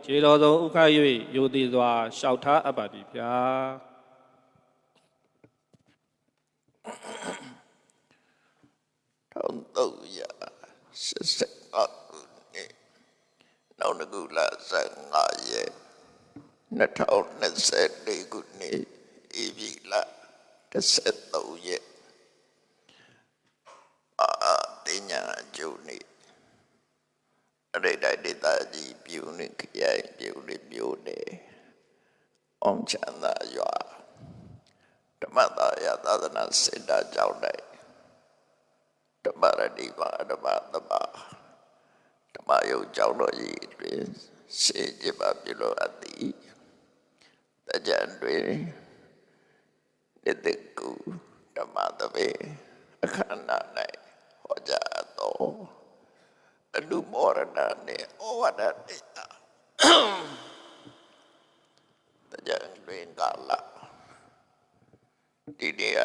ခြေတော်ဆုံးဥခ၍ယိုသည်စွာလျှောက်ထားအပ်ပါသည်ဗျာနောက်တစ်ခုလာ15ရက်2024ခုနှစ်ဧပြီလ13ရက်တင်ညာကျုံနေ့အရိဒိုက်ဒေသကြီးပြုနေခရိုင်ပြုနေမြို့နယ်အောင်ချမ်းသာရွာဓမ္မသာယသာသနာစင်တာကျောင်း၌ဓမ္မရတိပါဓမ္မသမဓမ္မယုံကျောင်းတော်ကြီးတွင်စေကြပါပြုလို့အပ်သည်တကြံတွင်နှစ်တကူဓမ္မသဘေအခမ်းအနား၌ဟောကြားတော်အနုမောဒနာနှင့်ဩဝါဒတရားတကြံတွင်ကာလဒီနေ့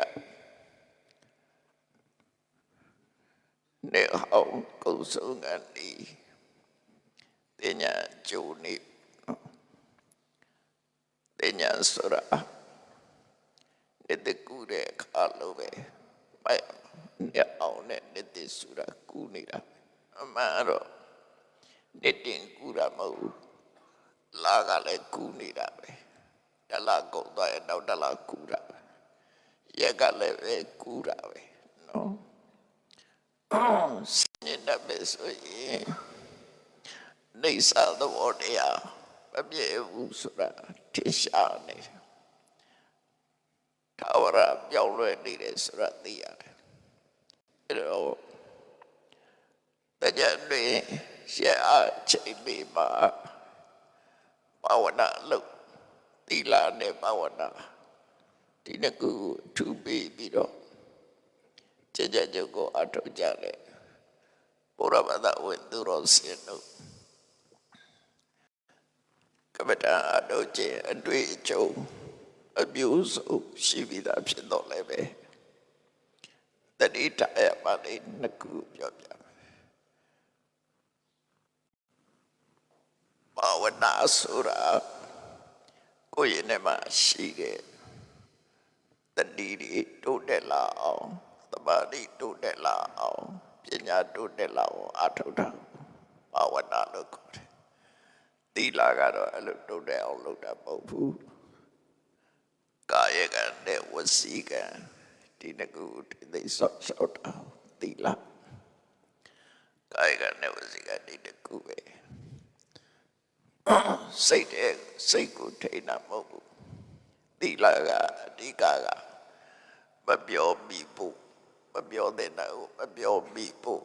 နေအောင်ကုစုံငန်းဒီတင်ညာကျိုးနေတင်ညာဆိုရာနေတကူတဲ့ခါလို့ပဲမိုက်နေအောင်နဲ့နေတဆိုရာကူနေတာအမှန်တော့နေတင်ကူတာမဟုတ်လာကလည်းကူနေတာပဲတလားကုန်သွားရင်နောက်တလားကူတာပဲရက်ကလည်းပဲကူတာပဲနော်စနေတတ်ပဲဆိုရင်နေစာသဘောတရားမပြည့်ဘူးဆိုတာထင်ရှားနေတယ်ထာဝရပြောင်းလဲနေတယ်ဆိုတာသိရတယ်အဲ့တော့တရားတွေရှေ့အချိန်လေးမှာဘာဝနာလို့သီလနဲ့ဘာဝနာဒီနှစ်ခုထူပြီးတော့ကြကြကြကိုအထောက်ကြတယ်ဘုရားဘာသာဝင်သူတော်စင်တို့ကမ္ဘာအတို့ကျအတွေ့အကြုံအမျိုးစုံရှိပြီးသားဖြစ်တော့လည်းပဲတတိတရပါလိနှစ်ခုပြောပြဘာဝနာဆိုတာကိုယ့်ရဲ့နဲ့မှရှိတဲ့တတိတိုးတက်လာအောင်သမာဓိတိုးတက်လာအောင်ပညာတိုးတက်လာအောင်အထောက်တာဘာဝနာလို့ခေါ်တယ်သီလကတော့အဲ့လိုတိုးတက်အောင်လုပ်တာမဟုတ်ဘူးကာယကံနဲ့ဝစီကံဒီနှစ်ခုသိဆောက်ရှောက်တာသီလကာယကံနဲ့ဝစီကံဒီနှစ်ခုပဲစိတ်ကိုထိန်းတာမဟုတ်ဘူးသီလကအဓိကကမပြောမိဖို့မပြောတဲ့နာကိုမပြောမိဖို့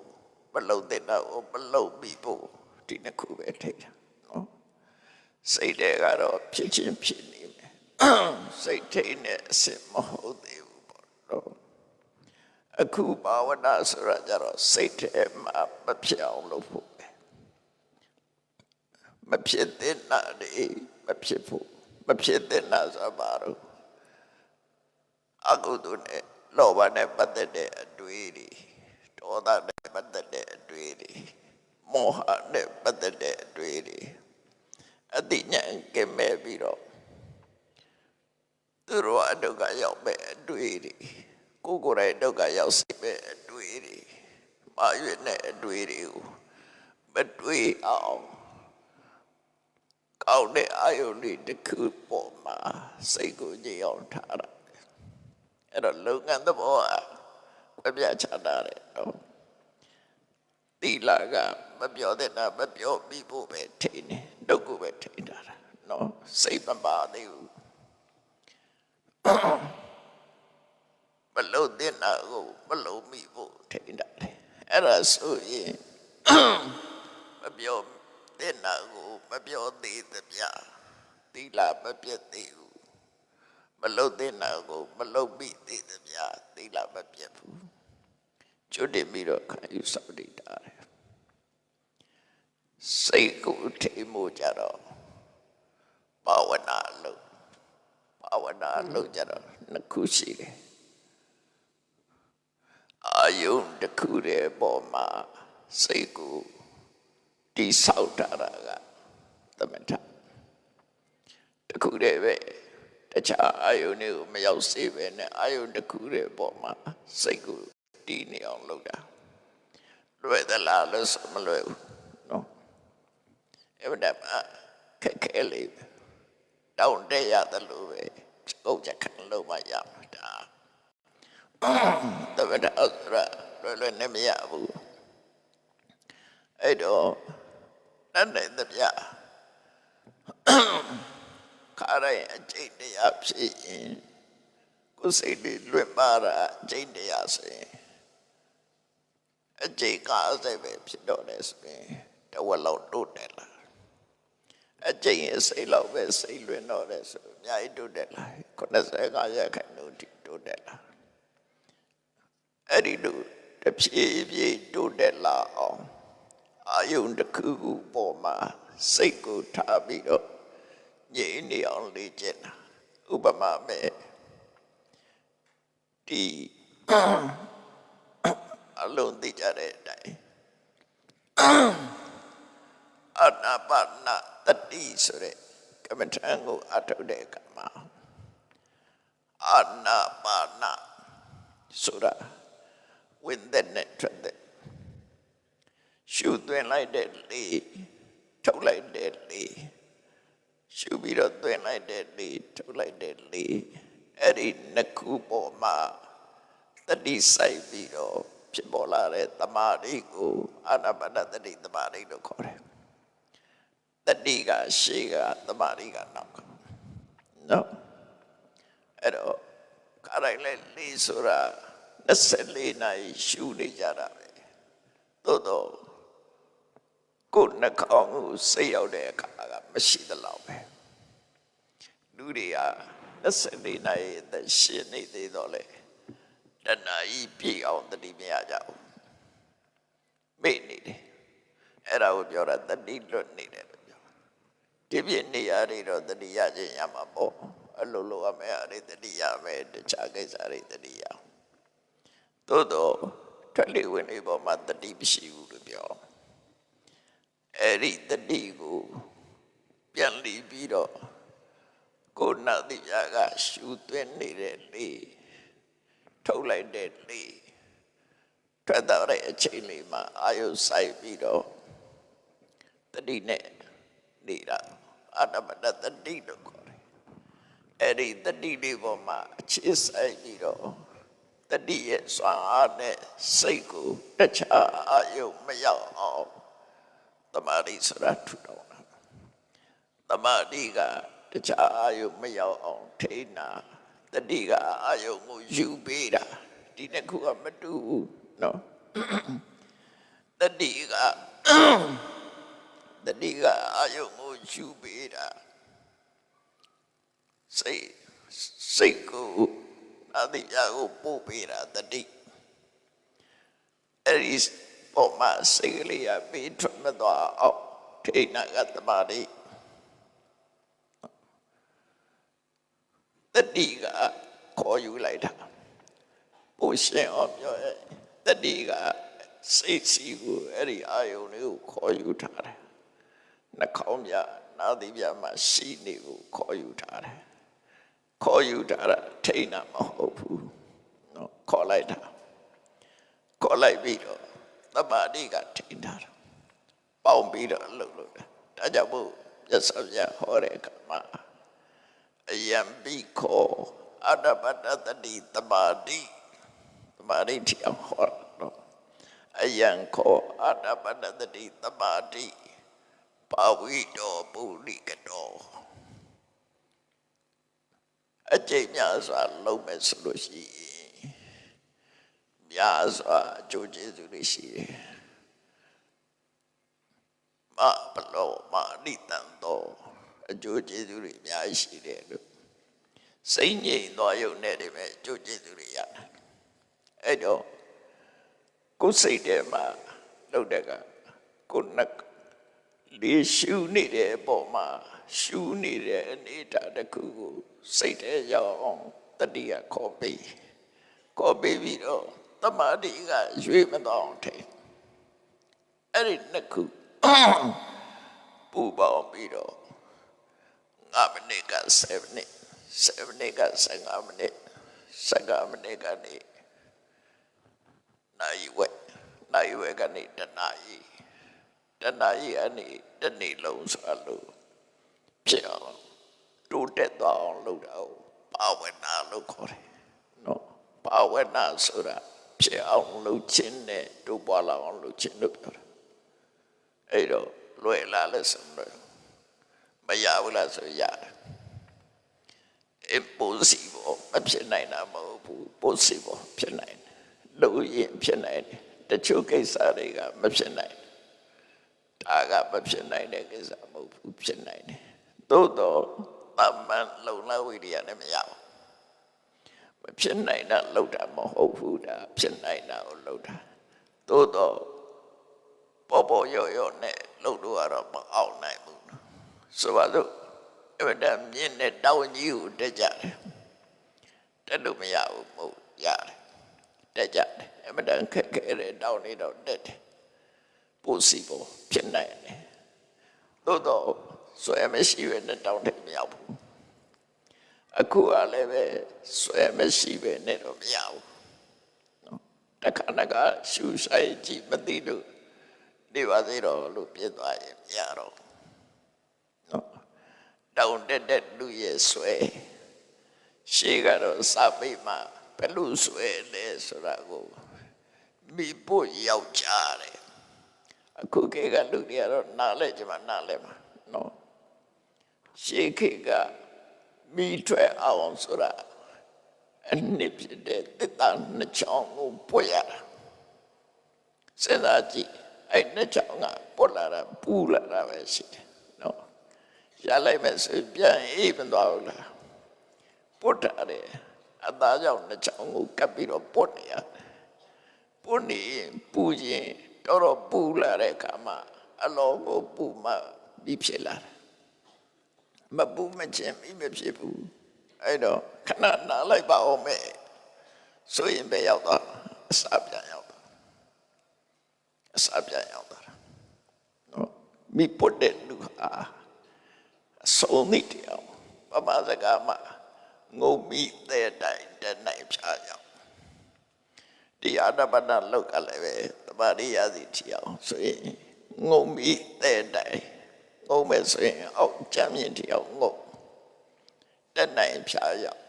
မလုပ်တဲ့နာကိုမလုပ်မိဖို့ဒီနှစ်ခုပဲထိန်းတာနော်စိတ်တွေကတော့ဖြစ်ချင်းဖြစ်နေမယ်စိတ်ထိန်းတဲ့အစစ်မဟုတ်သေးဘူးပေါ့နော်အခုဘာဝနာဆိုတာကြတော့စိတ်ထဲမှာမဖြစ်အောင်လုပ်ဖို့ပဲမဖြစ်တဲ့နာတွေမဖြစ်ဖို့မဖြစ်တဲ့နာဆိုပါတော့အကုသိုလ်နဲ့လောဘနဲ့ပတ်သက်တဲ့အတွေ့တွေဒေါသနဲ့ပတ်သက်တဲ့အတွေ့တွေမောဟနဲ့ပတ်သက်တဲ့အတွေ့တွေအတိညာဉ်ကဲမဲ့ပြီးတော့သူတို့အဒုက္ခရောက်မဲ့အတွေ့တွေကိုယ်တိုင်ဒုက္ခရောက်စေမဲ့အတွေ့တွေမာရွေနဲ့အတွေ့တွေကိုမတွေ့အောင်ကောင်းတဲ့အာယုန်တွေတစ်ခုပေါ်မှာစိတ်ကိုကြည်အောင်ထားတာအဲ့တော့လုပ်ငန်းသဘောကပြချတာတယ်နော်သီလကမပြောတဲ့နာမပြောပြီးဖို့ပဲထိနေဒုက္ခပဲထိတာနော်စိတ်မပါသေးဘူးမလို့တဲ့နာကိုမလို့မိဖို့ထိတာလေအဲ့ဒါဆိုရင်မပြောတဲ့နာကိုမပြောသေးသမျှသီလမပြတ်သေးဘူးမလုပ်တဲ့နာကိုမလုပ်မိသေးသမျှသီလမပြတ်ဘူးကျွတ်တင်ပြီးတော့ခံယူဆောင်နေတာစိတ်ကိုထိမှုကြတော့ဘာဝနာလုပ်ကြတော့နှစ်ခုရှိတယ်အာယုန်တစ်ခုတည်းပေါ်မှာစိတ်ကိုတိဆောက်တာက သမထတခုတည်းပဲတခြားအာယုန်တွေကိုမရောက်စေပဲနဲ့အာယုန်တစ်ခုတည်းပေါ်မှာစိတ်ကိုတည်နေအောင်လုပ်တာလွယ်သလားလို့ဆိုမလွယ်ဘူးနော်အဲ့ဒါမှခက်ခဲလေးတောင်းတရတယ်လို့ပဲပုတ်ချက်ခံလို့မရမှာဒါသမထအစရလွယ်နဲ့မရဘူးအဲ့တော့နဲ့တပြခါရိုင်းအကျိတ်တရားဖြစ်ရင်ကိုယ်စိတ်တွေလွတ်ပါတာအကျိတ်တရားဆိုရင်အကျိတ်90ပဲဖြစ်တော့တယ်ဆိုရင်တဝက်လောက်တိုးတယ်လားအကျိတ်ရဲ့စိတ်လောက်ပဲစိတ်လွတ်တော့တယ်ဆိုအများကြီးတိုးတယ်လား95ရက်ခိုင်လို့တိုးတယ်လားအဲ့ဒီလိုတဖြည်းဖြည်းတိုးတယ်လားအောင်အာယုန်တစ်ခုခုပေါ်မှာစိတ်ကိုထားပြီးတော့ငြိမ်နေအောင်လေ့ကျင့်တာဥပမာမဲ့ဒီအလုံးသိကြတဲ့အတိုင်းအာနာပါနတတိဆိုတဲ့ကမ္မထံကိုအထုတ်တဲ့အခါမှာအာနာပါနဆိုတာ with the net ရှုသွင်းလိုက်တဲ့လေထုတ်လိုက်တဲ့လေရှုပြီးတော့သွင်းလိုက်တဲ့လေထုတ်လိုက်တဲ့လေအဲ့ဒီနှစ်ခုပေါ်မှာတတိစိုက်ပြီးတော့ဖြစ်ပေါ်လာတဲ့သမာဓိကိုအာနာပါနတတိသမာဓိလို့ခေါ်တယ်တတိကရှေ့ကသမာဓိကနောက်ကနော်အဲ့တော့ခါတိုင်းလေလေးဆိုတာ24နာရီရှုနေကြတာပဲသို့တော့ကိုယ်နှကောင်းကိုစိတ်ရောက်တဲ့အခါကမရှိသလောက်ပဲလူတွေက24နာရီအသက်ရှင်နေသေးတော့လေတဏှာကြီးပြည့်အောင်တတိမရကြဘူးမေ့နေတယ်အဲ့ဒါကိုပြောတာတတိလွတ်နေတယ်လို့ပြောဒီပြည့်နေရာတွေတော့တတိရခြင်းရမှာပေါ့အလိုလိုအမဲအရေးတတိရမယ်တခြားကိစ္စတွေတတိရသို့တော့ထွက်လေဝင်လေပေါ်မှာတတိမရှိဘူးလို့ပြောအဲ့ဒီတတိကိုပြန်လီပြီးတော့ကိုယ်နာတိပြကရှူသွင်းနေတဲ့လေထုတ်လိုက်တဲ့လေထွက်တော့တဲ့အချိန်လေးမှာအာယုဆိုင်ပြီးတော့တတိနဲ့နေတာအာနာပါနတတိလို့ခေါ်တယ်အဲ့ဒီတတိလေးပေါ်မှာအခြေဆိုင်ပြီးတော့တတိရဲ့စွမ်းအားနဲ့စိတ်ကိုတခြားအာယုမရောက်အောင်သမာဓိဆိုတာထူထောင်တာသမာဓိကတခြားအာယုမရောက်အောင်ထိန်းတာတတိကအာယုကိုယူပေးတာဒီနှစ်ခုကမတူဘူးနော်တတိကအာယုကိုယူပေးတာစိတ်ကိုအတိအကိုပို့ပေးတာတတိအဲ့ဒီပေါ်မှာစိတ်ကလေးကပေးထွက်မသွားအောင်ထိန်းတာကသမာဓိတတိကခေါ်ယူလိုက်တာပို့ရှင်အောင်ပြောရဲ့တတိကစိတ်စီကိုအဲ့ဒီအာယုန်လေးကိုခေါ်ယူထားတယ်နှာခေါင်းပြနားသီးပြမှာရှိနေကိုခေါ်ယူထားတယ်ခေါ်ယူထားတာထိန်းတာမဟုတ်ဘူးနော်ခေါ်လိုက်တာခေါ်လိုက်ပြီးတော့သမာဓိကထိန်းထားတာပေါင်းပြီးတော့လှုပ်လို့တာဒါကြောင့်မို့ရသဗျာဟောတဲ့အခါမှာအယံပိခောအာနာပါနတတိသမာဓိထီအောင်ဟောတော့အယံခောအာနာပါနတတိသမာဓိပါဝိတောပုရိကတောအကျိတ်များစွာလုံးမဲ့ဆိုလို့ရှိရင်များစွာအကျိုးကျေးဇူးတွေရှိတယ်မဘလောမနိတန်သောအကျိုးကျေးဇူးတွေအများကြီးရှိတယ်လို့စိတ်ငြိမ်သွားရုံနဲ့တည်းပဲအကျိုးကျေးဇူးတွေရတယ်အဲ့တော့ကိုယ်စိတ်ထဲမှာလုပ်တဲ့ကကိုယ်နဲ့လေးရှုနေတဲ့အပေါ်မှာရှုနေတဲ့အနေအထားတစ်ခုကိုစိတ်ထဲရောက်အောင်တတိယခေါ်ပြီးပြီးတော့သမာဓိကရွေးမတော့အောင်ထိအဲ့ဒီနှစ်ခုပူပေါင်းပြီးတော့ 5 မိနစ်က7 မိနစ်7 မိနစ်က15 မိနစ်15 မိနစ်ကနေနိုင်ဝက်ကနေတနာရီအနေတနေ့လုံးဆိုလို့ဖြစ်အောင်တိုးတက်သွားအောင်လုပ်တာကိုဘာဝနာလို့ခေါ်တယ်နော်ဘာဝနာဆိုတာဖြစ်အောင်လုပ်ခြင်းနဲ့တိုးပွားလာအောင်လုပ်ခြင်းလို့ပြောတာအဲ့တော့လွယ်လာလဲဆိုတော့မရဘူးလားဆိုရတယ် impossible မဖြစ်နိုင်တာမဟုတ်ဘူး possible ဖြစ်နိုင်တယ်လုပ်ရင်ဖြစ်နိုင်တယ်တချို့ကိစ္စတွေကမဖြစ်နိုင်ဒါကမဖြစ်နိုင်တဲ့ကိစ္စမဟုတ်ဘူးဖြစ်နိုင်တယ်သို့တော့အမှန်လုံလောက်ဝိရိယနဲ့မရဘူးမဖြစ်နိုင်တာလုပ်တာမဟုတ်ဘူးဒါဖြစ်နိုင်တာကိုလုပ်တာသို့တော့ပေါ်ရော့နဲ့လုပ်လို့ကတော့မအောင်နိုင်ဘူးဆိုပါစို့အဲ့ဒါမြင့်တဲ့တောင်ကြီးကိုတက်ကြတယ်တက်လို့မရဘူးမဟုတ်ရတယ်တက်ကြတယ်အဲ့ဒါခက်ခဲတဲ့တောင်နေတော့တက်တယ် possible ဖြစ်နိုင်တယ်သို့တော့ဆွဲမရှိပဲနဲ့တောင်တက်မရောက်ဘူးအခုကလည်းပဲဆွဲမရှိပဲနဲ့တော့မရဘူးနော်တခါရှူဆိုင်ကြည့်မသိလို့နေပါသေးတော့လို့ပြစ်သွားရင်မရတော့နော်တောင်တက်လူရဲ့ဆွဲရှေ့ကတော့စာပေမှာဘယ်လိုဆွဲလဲဆိုတာကိုမိဖို့ရောက်ကြတယ်အခုခေတ်ကလူတွေကတော့နားလဲကြမှာနားလဲမှာနော်ရှေ့ခေတ်ကမိထွက်အောင်ဆိုတာအနှစ်ဖြစ်တဲ့တစ်တန်းနှစ်ချောင်းကိုပွက်ရတာစဉ်းစားကြည့်အဲ့နှစ်ချောင်းကပွက်လာတာပူလာတာပဲရှိတယ်နော်ရလိုက်မယ်ဆိုပြန်အေးမသွားဘူးလားပွတ်တာတယ်အသားကြောင့်နှစ်ချောင်းကိုကပ်ပြီးတော့ပွတ်နေရတယ်ပွတ်နေပူရင်တော့ပူလာတဲ့အခါမှာအလောကိုပူမှပြီးဖြစ်လာတယ်မပူမချင်းပြီးမဖြစ်ဘူးအဲ့တော့ခဏနားလိုက်ပါအောင်မယ်ဆိုရင်ပဲရောက်သွားအစာပြန်ရောက်သွားနော်မိပုတ်တဲ့လူဟာအစုံနေတယ်ပမာစကားမှာငုံမိတဲ့တိုင်တဲ့နိုင်ဖြာရောက်ဒီအာနာပါနလောက်ကလည်းပဲတပါရိယာစီထီအောင်ဆိုရင်ငုံမိတဲ့တိုင်ငုံမဲ့ဆိုရင်အောက်ကြမ်းမြင့်ထီအောင်ငုံတဲ့နိုင်ဖြာရောက်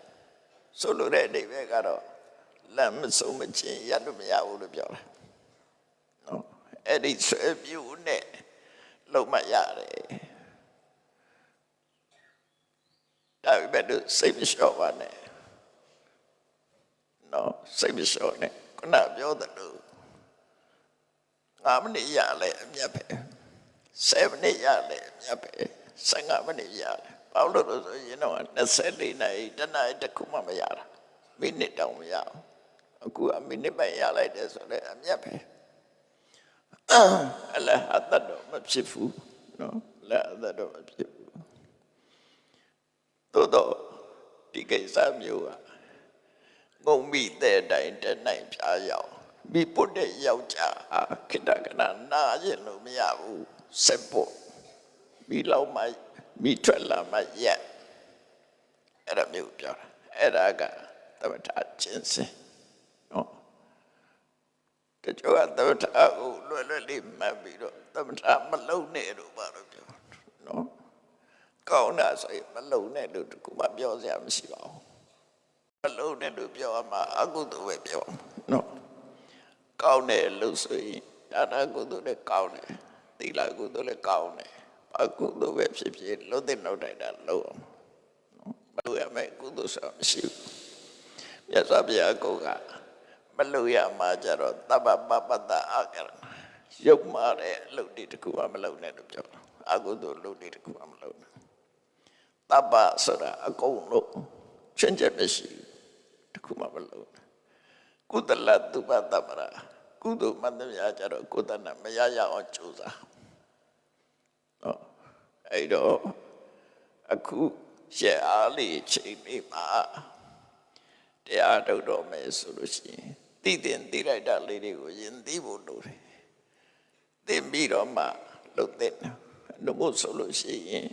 ဆိုလိုတဲ့အိဗယ်ကတော့လမ်းမဆုံးမချင်းရလို့မရဘူးလို့ပြောတာနော်အဲ့ဒီဆွဲပြူနဲ့လုံးမရတယ်ဒါပေမဲ့စိတ်မလျှော့ပါနဲ့နော်စိတ်မလျှော့နဲ့ခုနပြောသလို5 မိနစ်ရလဲအမြတ်ပဲ7 မိနစ်ရလဲအမြတ်ပဲ15 မိနစ်ရလဲဘာလို့လဲဆိုရင်တော့24နာရီတနာရီတစ်ခုမှမရတာမိနစ်တောင်မရအောင်အခုအမိနစ်ပဲရလိုက်တယ်ဆိုတော့အမြတ်ပဲအလဟတ်တော့မဖြစ်ဘူးနော်လာတော့မဖြစ်ဘူးသို့တော့ဒီကိစ္စမျိုးကငုံမိတဲ့တိုင်တဲ့နိုင်ဖြာရောက်မိပုတ်တဲ့ယောက်ျားခိတကနာနာရင်လို့မရဘူးစက်ဖို့မိလောက်မှမိထွက်လာမှရက်အဲ့ဒါမျိုးပြောတာအဲ့ဒါကသမထချင်းစင်နော်တချို့ကသမထကိုလွယ်လွယ်လေးမှတ်ပြီးတော့သမထမလုံးနဲ့လို့ပါတော့ပြောနော်ကောင်းတာဆိုရင်မလုံနဲ့လို့တကူမှပြောစရာမရှိပါဘူးမလုံနဲ့လို့ပြောမှအကုသိုလ်ပဲပြောနော်ကောင်းတယ်လို့ဆိုရင်ဒါနကုသိုလ်လည်းကောင်းတယ်သီလကုသိုလ်လည်းကောင်းတယ်အကုသိုလ်ပဲဖြစ်ဖြစ်လုံးတဲ့နောက်တိုင်းတာလုံးအောင်နော်မလုံရမယ်ကုသိုလ်ဆိုတာမရှိဘူးမြတ်စွာဘုရားကမလုံရမှာကြတော့တပ္ပပပတ္တအာကရဏရုပ်မာတဲ့အလုပ်တွေတကူမှမလုံနဲ့လို့ပြောအကုသိုလ်လုပ်တွေတကူမှမလုံနဲ့တပ္ပဆိုတာအကုန်လုံးချွင်းချက်မရှိတခုမှမလုပ်ကုသလတုပတ္တပရာကုသိုလ်မှန်တရားကြတော့ကိုယ်တဏ္ဍမရရအောင်ကြိုးစားနော်အဲ့တော့အခုရှေ့အားလေးချိန်လေးမှာတရားထုတ်တော်မယ်ဆိုလို့ရှိရင်သိတဲ့သိလိုက်တာလေးတွေကိုယဉ်သိဖို့လိုတယ်သိပြီးတော့မှလုပ်တဲ့လို့မို့ဆိုလို့ရှိရင်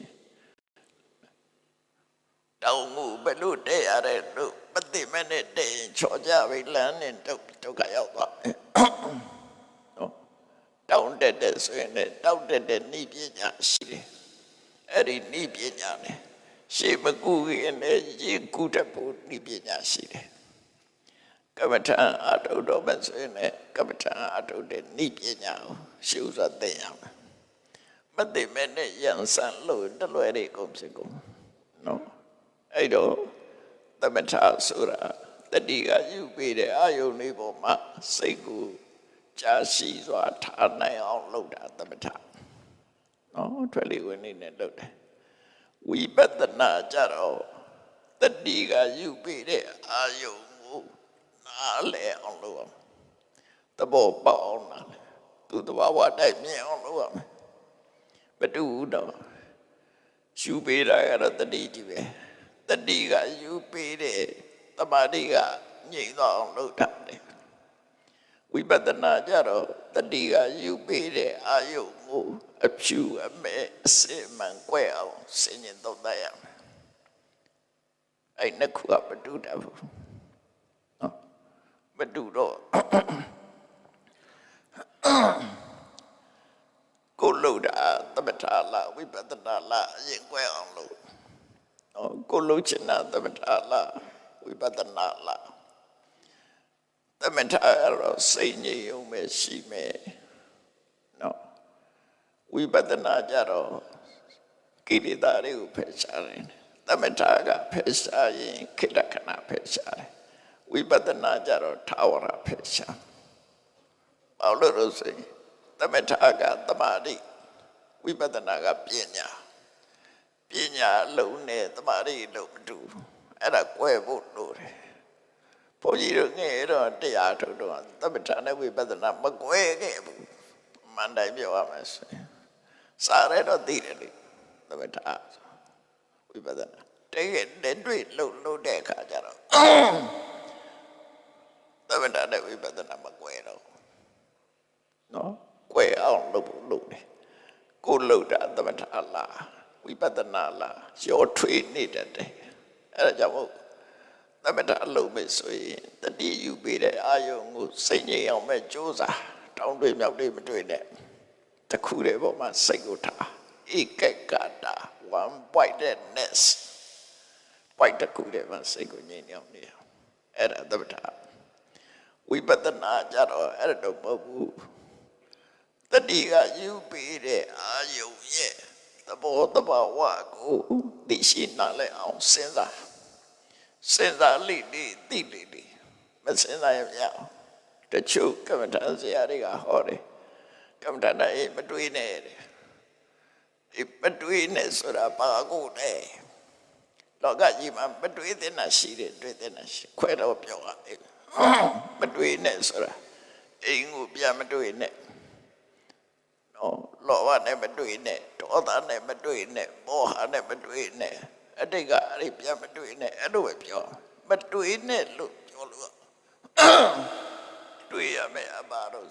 တောင်းမှုဘယ်လိုတဲ့ရတဲ့လို့မသိမနဲ့တဲ့ရင်ချော်ကြပြီလမ်းနဲ့ဒုက္ခရောက်သွားတယ်နော်တောင်းတက်တဲ့ဆိုရင်လည်းတောင်းတက်တဲ့နိပညာရှိတယ်အဲ့ဒီနိပညာနဲ့ရှေးမကူခင်လည်းရေကူတတ်ဖို့နိပညာရှိတယ်ကမ္မထာအထုတော်မဆိုရင်လည်းကမ္မထာအထုတဲ့နိပညာကိုရှေးဥစွာသိရမယ်မသိမနဲ့ရန်ဆန်လို့တလွယ်တွေကုန်ဖြစ်ကုန်နော်အဲ့တော့သမထဆိုတာတတိကယူပေးတဲ့အာယုန်လေးပေါ်မှာစိတ်ကိုကြာရှိစွာထားနိုင်အောင်လုပ်တာသမထနော်ထွက်လေဝင်နေနဲ့လုပ်တယ်ဝိပဿနာကြတော့တတိကယူပေးတဲ့အာယုန်ကိုနားလည်အောင်လုပ်အောင်သဘောပေါက်အောင်နားလည်သူသဘာဝတိုင်းမြင်အောင်လုပ်ရမယ်မတူဘူးတော့ယူပေးတာကတော့တတိကြီးပဲတတိကယူပေးတဲ့တမာတိကငြိမ်သွားအောင်လုပ်တာတယ်ဝိပဿနာကြတော့တတိကယူပေးတဲ့အာယုကိုအဖြူအမဲအစစ်မှန်ကွဲအောင်ဆင်ញင်သုံးသပ်ရမယ်အဲ့နှစ်ခုကမတူတတ်ဘူးနော်မတူတော့ကိုလို့တာသမထလားဝိပဿနာလားအရင်ကွဲအောင်လို့ကိုလို့ချင်တာသမထလားဝိပဿနာလားသမထရောစိတ်ငြိမ်အောင်ပဲရှိမယ်နော်ဝိပဿနာကြတော့ကိလေသာတွေကိုဖယ်ရှားတယ်သမထကဖယ်ရှားရင်ခိတ္တခဏဖယ်ရှားတယ်ဝိပဿနာကြတော့ထာဝရဖယ်ရှားဘာလို့လဲဆိုရင်သမထကသမာဓိဝိပဿနာကပညာလုံးနဲ့သမာဓိလုံးမတူအဲ့ဒါကွဲဖို့လိုတယ်ဘုန်းကြီးတို့ငယ်တော့တရားထုတ်တော့သမထနဲ့ဝိပဿနာမကွဲခဲ့ဘူးမှန်တိုင်းပြောရမယ်ဆိုရင်စားရတော့သိတယ်လေသမထဝိပဿနာတကယ်လက်တွေ့လုံးတဲ့အခါကျတော့သမထနဲ့ဝိပဿနာမကွဲတော့နော်ကွဲအောင်လုပ်တယ်ကိုလုပ်တာသမထလားဝိပဿနာလားရောထွေးနေတတ်တယ်အဲ့ဒါကြောင့်မို့သမထလုပ်မယ်ဆိုရင်တတိယူပေးတဲ့အာယုံကိုစိတ်ငြိမ်အောင်မဲ့ကြိုးစားတောင်းတွေမြောက်တွေမတွေ့နဲ့တခုတည်းပေါ်မှာစိတ်ကိုထားဧကကတာ one pointedness point တခုတည်းမှာစိတ်ကိုငြိမ်အောင်နေအောင်အဲ့ဒါသမထဝိပဿနာကြတော့အဲ့ဒါတော့မဟုတ်ဘူးတတိကယူပေးတဲ့အာယုံရဲ့သဘောတဘာဝကိုသိရှိနားလည်အောင်စဉ်းစားလိသိလိမစဉ်းစားရမရအောင်တချို့ကမ္မဋ္ဌာန်းဆရာတွေကဟောတယ်ကမ္မဋ္ဌာန်းနဲ့မတွေးနဲ့တဲ့မတွေးနဲ့ဆိုတာဘာကိုလဲလောကကြီးမှာမတွေးတဲ့နာရှိတယ်တွေးတဲ့နာရှိခွဲတော့ပြောရတယ်မတွေးနဲ့ဆိုတာအိမ်ကိုပြန်မတွေးနဲ့လောဘနဲ့မတွေ့နဲ့ဒေါသနဲ့မတွေ့နဲ့မောဟနဲ့မတွေ့နဲ့အတိတ်ကအဲ့ဒီပြန်မတွေ့နဲ့အဲ့လိုပဲပြောမတွေ့နဲ့လို့ပြောလို့တွေ့ရမယ်အပါတော့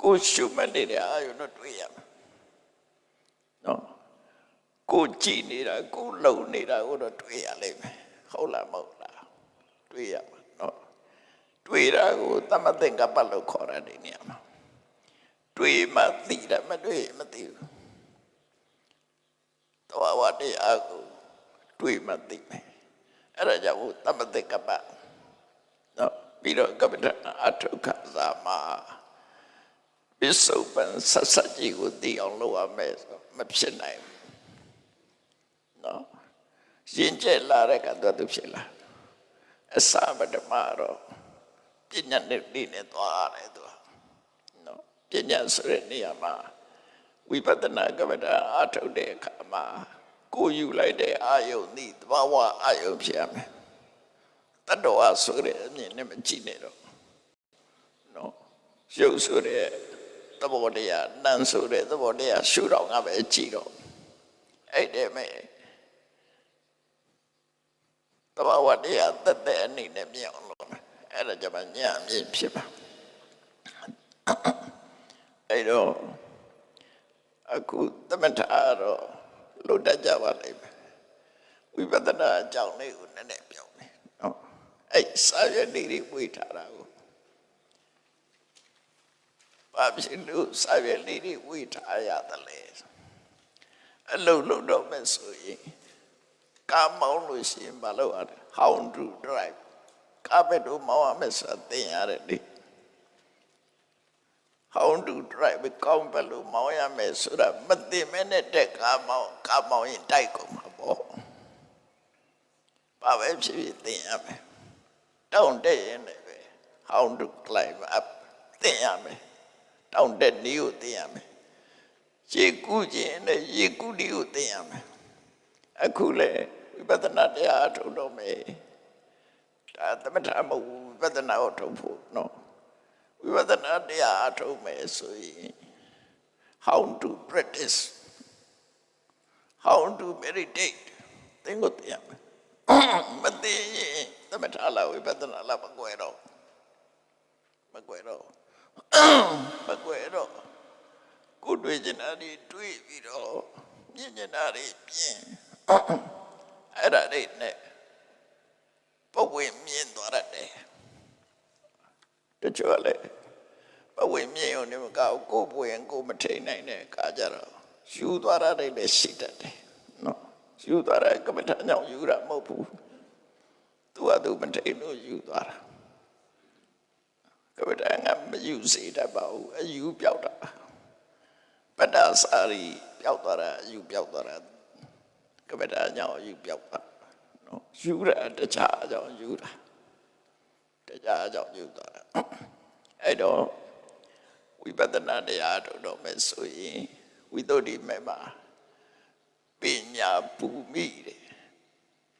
ကိုရှုမှတ်နေတဲ့အာယုံတော့တွေ့ရမယ်နော်ကိုကြည်နေတာကိုလုံနေတာကိုတော့တွေ့ရလိမ့်မယ်ဟုတ်လားမဟုတ်လားတွေ့ရမှာနော်တွေ့တာကိုသမသင်္ကပ္ပလို့ခေါ်ရတယ်နေရာမှာတွေ့မှသိတယ်မတွေ့မသိဘူးတဝဝတရားကိုတွေ့မှသိမယ်အဲ့ဒါကြောင့်သမသင်္ကပ္ပနော်ပြီးတော့ကပ္ပဋ္ဌာန်းအထုခသာမှာပစ္စုပန်ဆက်ဆက်ကြီးကိုသိအောင်လုပ်ရမယ်ဆိုမဖြစ်နိုင်ဘူးနော်ရင်ကျက်လာတဲ့ကတော့သူဖြစ်လာအစပဒမတော့ပညာနဲ့ဒီနဲ့သွားရတယ်သူပညာဆိုတဲ့နေရာမှာဝိပဿနာကမ္မဋ္ဌာန်းအားထုတ်တဲ့အခါမှာကိုယူလိုက်တဲ့အာယုန်ဒီသဘာဝအာယုန်ဖြစ်ရမယ်တတ္တဝါဆိုတဲ့အမြင်နဲ့မကြည့်နဲ့တော့နော်ရုပ်ဆိုတဲ့သဘောတရားနာမ်ဆိုတဲ့သဘောတရားရှုတော့ငါပဲကြည့်တော့အဲ့ဒီမဲ့သဘာဝတရားသက်သက်အနေနဲ့မြင်အောင်လုပ်မယ်အဲ့ဒါကြောင့်ညာမြင်ဖြစ်ပါအဲ့တော့အခုသမထတော့လွတ်တတ်ကြပါလိမ့်မယ်ဝ ဝိပဿနာအကြောင်းလေးကိုနည်းနည်းပြောမယ်နော်အဲ့စာရွက်လေးတွေဝေထားတာကိုဘာဖြစ်လို့စာရွက်လေးတွေဝေထားရတယ်လဲအလုံးလုံးတော့မယ်ဆိုရင်ကားမောင်းလို့ရှိရင်ဘာလို့ရလဲ how to drive ကားဘယ်လိုမောင်းရမလဲဆိုတာသင်ရတယ်လေ how to drive ကောင်းဘယ်လိုမောင်းရမလဲဆိုတာမသိမဲနဲ့တက်ကားမောင်းရင်တိုက်ကုန်မှာပေါ့ဘာပဲဖြစ်ဖြစ်သင်ရမယ်တောင်းတက်ရင်လည်းပဲ how to climb up သင်ရမယ်တောင်းတက်နည်းကိုသင်ရမယ်ရေကူးခြင်းနဲ့ရေကူးနည်းကိုသင်ရမယ်အခုလေဝိပဿနာတရားထုတ်တော့မယ်ဒါသမထမဟုတ်ဘူးဝိပဿနာကိုထုတ်ဖို့နော်ဝိပဿနာတရားထုတ်မယ်ဆိုရင် how to practice how to meditate သင်ကိုသင်ရမယ်မသိရင်သမထလားဝိပဿနာလားမကွယ်တော့ကိုယ်တွေ့ကျင်တာတွေတွေ့ပြီးတော့မြင်ကျင်တာတွေပြင်းအဲ့ဒါတွေနဲ့ပဝေမြင်သွားတယ်တချို့လည်းပဝေမြင်အောင်နေမကောက်ကိုယ်ပွင့်ကိုမထိန်နိုင်တဲ့အခါကျတော့ယူသွားတာတွေလည်းရှိတတ်တယ်နော်ယူသွားတဲ့ကမ္မထာကြောင့်ယူတာမဟုတ်ဘူးသူကသူမထိန်လို့ယူသွားတာကမ္မထာကမယူစေတတ်ပါဘူးအယူပြောက်တာပတ္တစာရီပြောက်သွားတာအယူပြောက်သွားတာကမ္မထာကြောင့်အယူပြောက်သွားနော်ယူတာတခြားကြောင့်ယူတာတခြားကြောင့်ယူသွားတာအဲ့တော့ဝိပဿနာတရားထုတ်တော့မယ်ဆိုရင်ဝိသုဒ္ဓိမေမှာပညာဘူမိတဲ့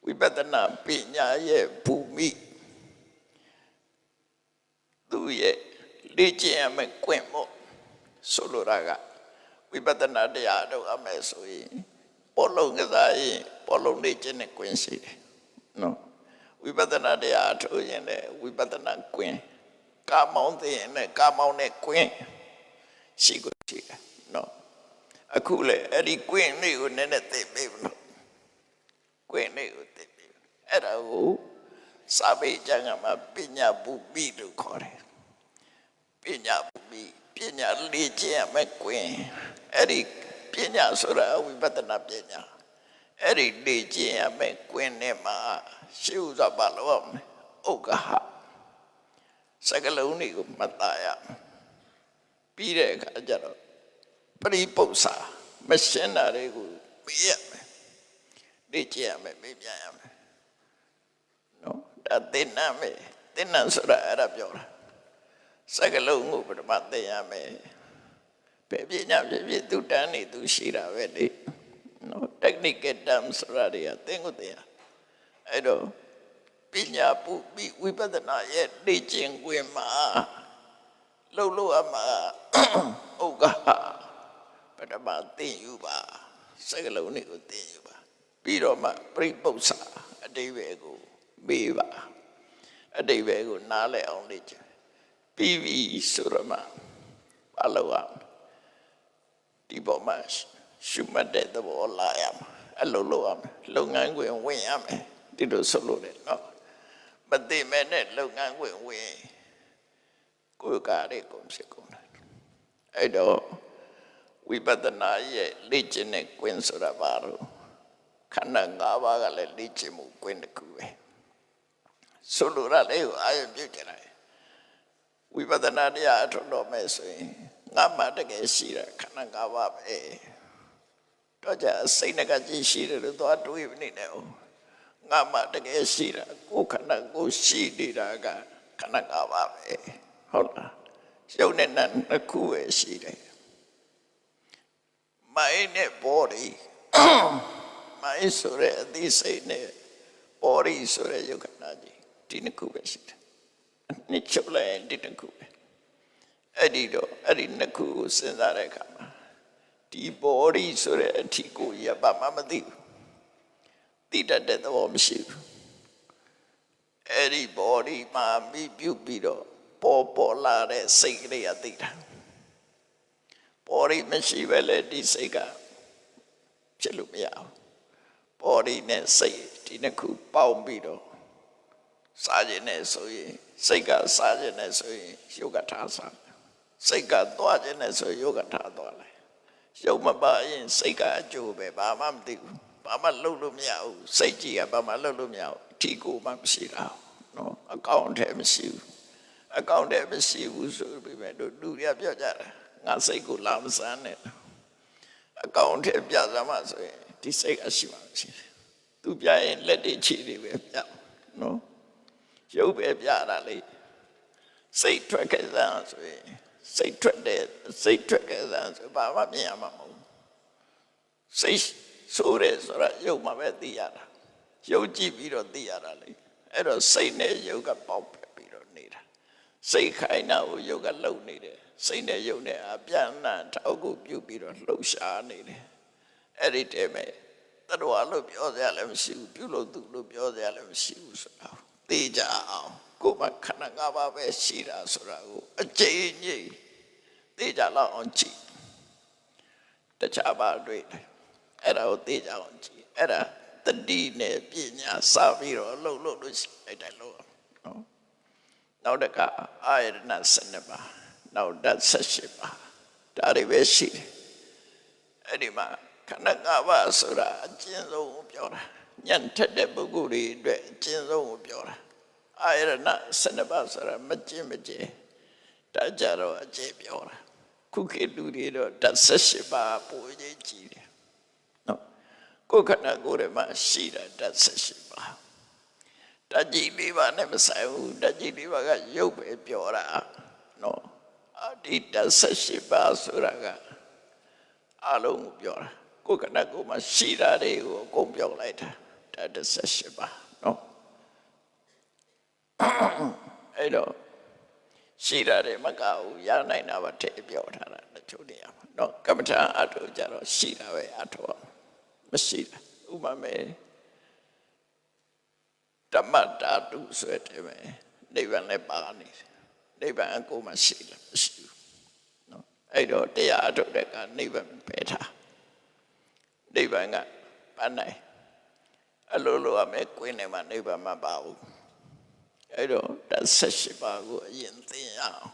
ဝိပဿနာပညာရဲ့ဘူမိသူရဲ့လေ့ကျင့်ရမယ့်ကွင့်မို့ဆိုလိုတာကဝိပဿနာတရားထုတ်ရမယ်ဆိုရင်ပေါ်လုံးကစားရင်ပေါ်လုံးလေ့ကျင့်တဲ့ကွင့်ရှိတယ်နော်ဝိပဿနာတရားထုတ်ရင်လည်းဝိပဿနာကွင့်ကာမောင်းသိရင်လည်းကာမောင်းတဲ့ကွင့်ရှိကိုရှိတယ်နော်အခုလေအဲ့ဒီကွင့်လေးကိုနည်းနည်းသိပေးမလို့ကွင့်လေးကိုသိပေးအဲ့ဒါကိုစာပေကျမ်းကမှာပညာဘူမိလို့ခေါ်တယ်ပညာဘူမိပညာလေ့ကျင့်ရမယ့်ကွင့်အဲ့ဒီပညာဆိုတာဝိပဿနာပညာအဲ့ဒီလေ့ကျင့်ရမယ့်ကွင့်နဲ့မှာရှုစွာပါလို့ဥက္ကဟစကလုံးတွေကိုမှတ်သားရပြီးတဲ့အခါကျတော့ပရိပု္ပ္ပစာမရှင်းတာတွေကိုမေးရမယ်လေ့ကျင့်ရမယ်မေးပြရမယ်နော်ဒါသင်္နမယ်သင်္နဆိုတာအဲ့ဒါပြောတာစကလုံးကိုပထမသိရမယ်ဘယ်ပညာဖြစ်သူတန်းနေသူရှိတာပဲလေနော် technical terms ဆိုတာတွေကသင်ကိုသိရအဲ့တော့ပညာပုပိဝိပဿနာရဲ့လေ့ကျင့်ခွင့်မှာလှုပ်လို့အမှာဥက္ကပထမသင်ယူပါစကလုံးတွေကိုသင်ယူပါပြီးတော့မှပရိပု္ပ္ပစာအတိပ္ပယ်ကိုမေးပါအတိပ္ပယ်ကိုနားလည်အောင်လေ့ကျင့်ပြီးပြီဆိုတော့မှဘာလို့อ่ะဒီပေါ်မှာရှုမှတ်တဲ့သဘောလာရမှာအလုပ်လုပ်ရမယ်လုပ်ငန်းခွင်ဝင်ရမယ်ဒီလိုဆိုလို့လေနော်မသိမဲ့နဲ့လုပ်ငန်းခွင်ဝင်ကိုယ်ကားလေးကုန်ဖြစ်ကုန်တယ်အဲ့တော့ဝိပဿနာရဲ့လေ့ကျင့်တဲ့ကွင်းဆိုတာဘာလို့ခန္ဓာ၅ပါးကလည်းလေ့ကျင့်မှုကွင်းတစ်ခုပဲဆိုလိုရလေးကိုအာရုံပြုကြတယ်ဝိပဿနာတရားအထုတ်တော့မယ်ဆိုရင်ငါမှတကယ်ရှိတာခန္ဓာ၅ပါးပဲတော့ကြစိတ်နဲ့ကကြည့်ရှိတယ်လို့သွားတွေးနေတယ်ငါမှတကယ်ရှိတာကိုယ်ခန္ဓာကိုယ်ရှိနေတာကခန္ဓာ၅ပါးပဲဟုတ်လားရုပ်နဲ့နာမ်နှစ်ခုပဲရှိတယ်မိုင်းနဲ့ body မိုင်းဆိုတဲ့အသိစိတ်နဲ့ body ဆိုတဲ့ယုတ်ခန္ဓာကြီးဒီနှစ်ခုပဲရှိတယ်နှစ်ချုပ်လိုက်ဒီနှစ်ခုပဲအဲ့ဒီတော့အဲ့ဒီနှစ်ခုကိုစဉ်းစားတဲ့အခါမှာဒီ body ဆိုတဲ့အထီကိုရပါမှမသိဘူးသိတတ်တဲ့သဘောမရှိဘူးအဲ့ဒီ body မှာမိပြုတ်ပြီးတော့ပေါ်လာတဲ့စိတ်ကလေးကသိတာ body မရှိပဲလေဒီစိတ်ကဖြစ်လို့မရဘူး body body နဲ့စိတ်ဒီနှစ်ခုပေါင်းပြီးတော့စားခြင်းနဲ့ဆိုရင်စိတ်ကစားခြင်းနဲ့ဆိုရင်ယောဂထားစားစိတ်ကသွားခြင်းနဲ့ဆိုရင်ယောဂထားသွားလိုက်ရုပ်မပါရင်စိတ်ကအကျိုးပဲဘာမှမသိဘူးဘာမှလုပ်လို့မရဘူးစိတ်ကြီးကဘာမှလုပ်လို့မရဘူးဒီကိုမှမရှိတာနော်အကောင့်ထဲမရှိဘူးအကောင့်ထဲမရှိဘူးဆိုပြီးမဲ့တို့လူတွေကပြောကြတာငါစိတ်ကိုလာမစမ်းနဲ့အကောင့်ထဲပြစမ်းမှဆိုရင်ဒီစိတ်အရှိမှမရှိတယ်သူပြရင်လက်တွေခြေတွေပဲပြနော်ရုပ်ပဲပြတာလေစိတ်ထွက်ခဲ့စမ်းဆိုရင်စိတ်ထွက်တဲ့စိတ်ထွက်ခဲ့စမ်းဆိုဘာမှမြင်ရမှာမဟုတ်စိတ်ဆိုးတယ်ဆိုတာရုပ်မှပဲသိရတာရုပ်ကြည့်ပြီးတော့သိရတာလေအဲ့တော့စိတ်နဲ့ရုပ်ကပေါက်ပြီးတော့နေတာစိတ်ခိုင်းတာကိုရုပ်ကလှုပ်နေတယ်စိတ်နဲ့ရုပ်နဲ့အပြန်အလှန်ထောက်ကူပြုပြီးတော့လှုပ်ရှားနေတယ်အဲ့ဒီတည်းမဲ့တတော်လို့ပြောစရာလည်းမရှိဘူးပြုလို့သူလို့ပြောစရာလည်းမရှိဘူးဆိုတာသိကြအောင်ကိုယ်မှခန္ဓာ၅ပါးပဲရှိတာဆိုတာကိုအကျဉ်းကြီးသိကြလောက်အောင်ကြည့်တခြားပါတွေ့တယ်အဲ့ဒါကိုသိကြအောင်ကြည့်အဲ့ဒါတတိနဲ့ပညာစပြီးတော့လှုပ်လို့ရှိလိုက်တယ်လို့နော်နောက်တကအာရဏ12ပါးနောက်ဓာတ်18ပါးဒါတွေပဲရှိတယ်အဲ့ဒီမှာခန္ဓာ၅ပါးဆိုတာအကျဉ်းဆုံးကိုပြောတာညံ့ထက်တဲ့ပုဂ္ဂိုလ်တွေအတွက်အကျဉ်းဆုံးကိုပြောတာအာရဏ12ပါးဆိုတာမကျဉ်းမကျဲဒါကြတော့အကျဲပြောတာခုခေတ်လူတွေတော့ဓာတ်18ပါးပိုကြီးကြည့်တယ်နော်ကိုယ်ခန္ဓာကိုယ်ထဲမှာရှိတာဓာတ်18ပါးဓာတ်ကြီး၄ပါးနဲ့မဆိုင်ဘူးဓာတ်ကြီး၄ပါးကရုပ်ပဲပြောတာနော်ဒီဓာတ်18ပါးဆိုတာကအလုံးကိုပြောတာကိုယ်ခန္ဓာကိုယ်မှာရှိတာတွေကိုအကုန်ပြောလိုက်တာဓာတ်18ပါးနော်အဲ့တော့ရှိတာတွေမကဘူးရနိုင်တာပါထည့်ပြောထားတာတချို့နေရာမှာနော်ကမ္မထာအထုကြတော့ရှိတာပဲအထုမရှိတာဥပမာဓမ္မဓာတုဆိုတဲ့ပဲနိဗ္ဗာန်လည်းပါနေတယ်နိဗ္ဗာန်အကုန်မရှိလားမရှိဘူးနော်အဲ့တော့တရားအထုတဲ့ကနိဗ္ဗာန်ပဲထားနိဗ္ဗာန်ကပန်းနိုင်အလိုလိုအမဲကွင်းနေမှာနိဗ္ဗာန်မပါဘူးအဲ့တော့ဓာတ်18ပါးကိုအရင်သိရအောင်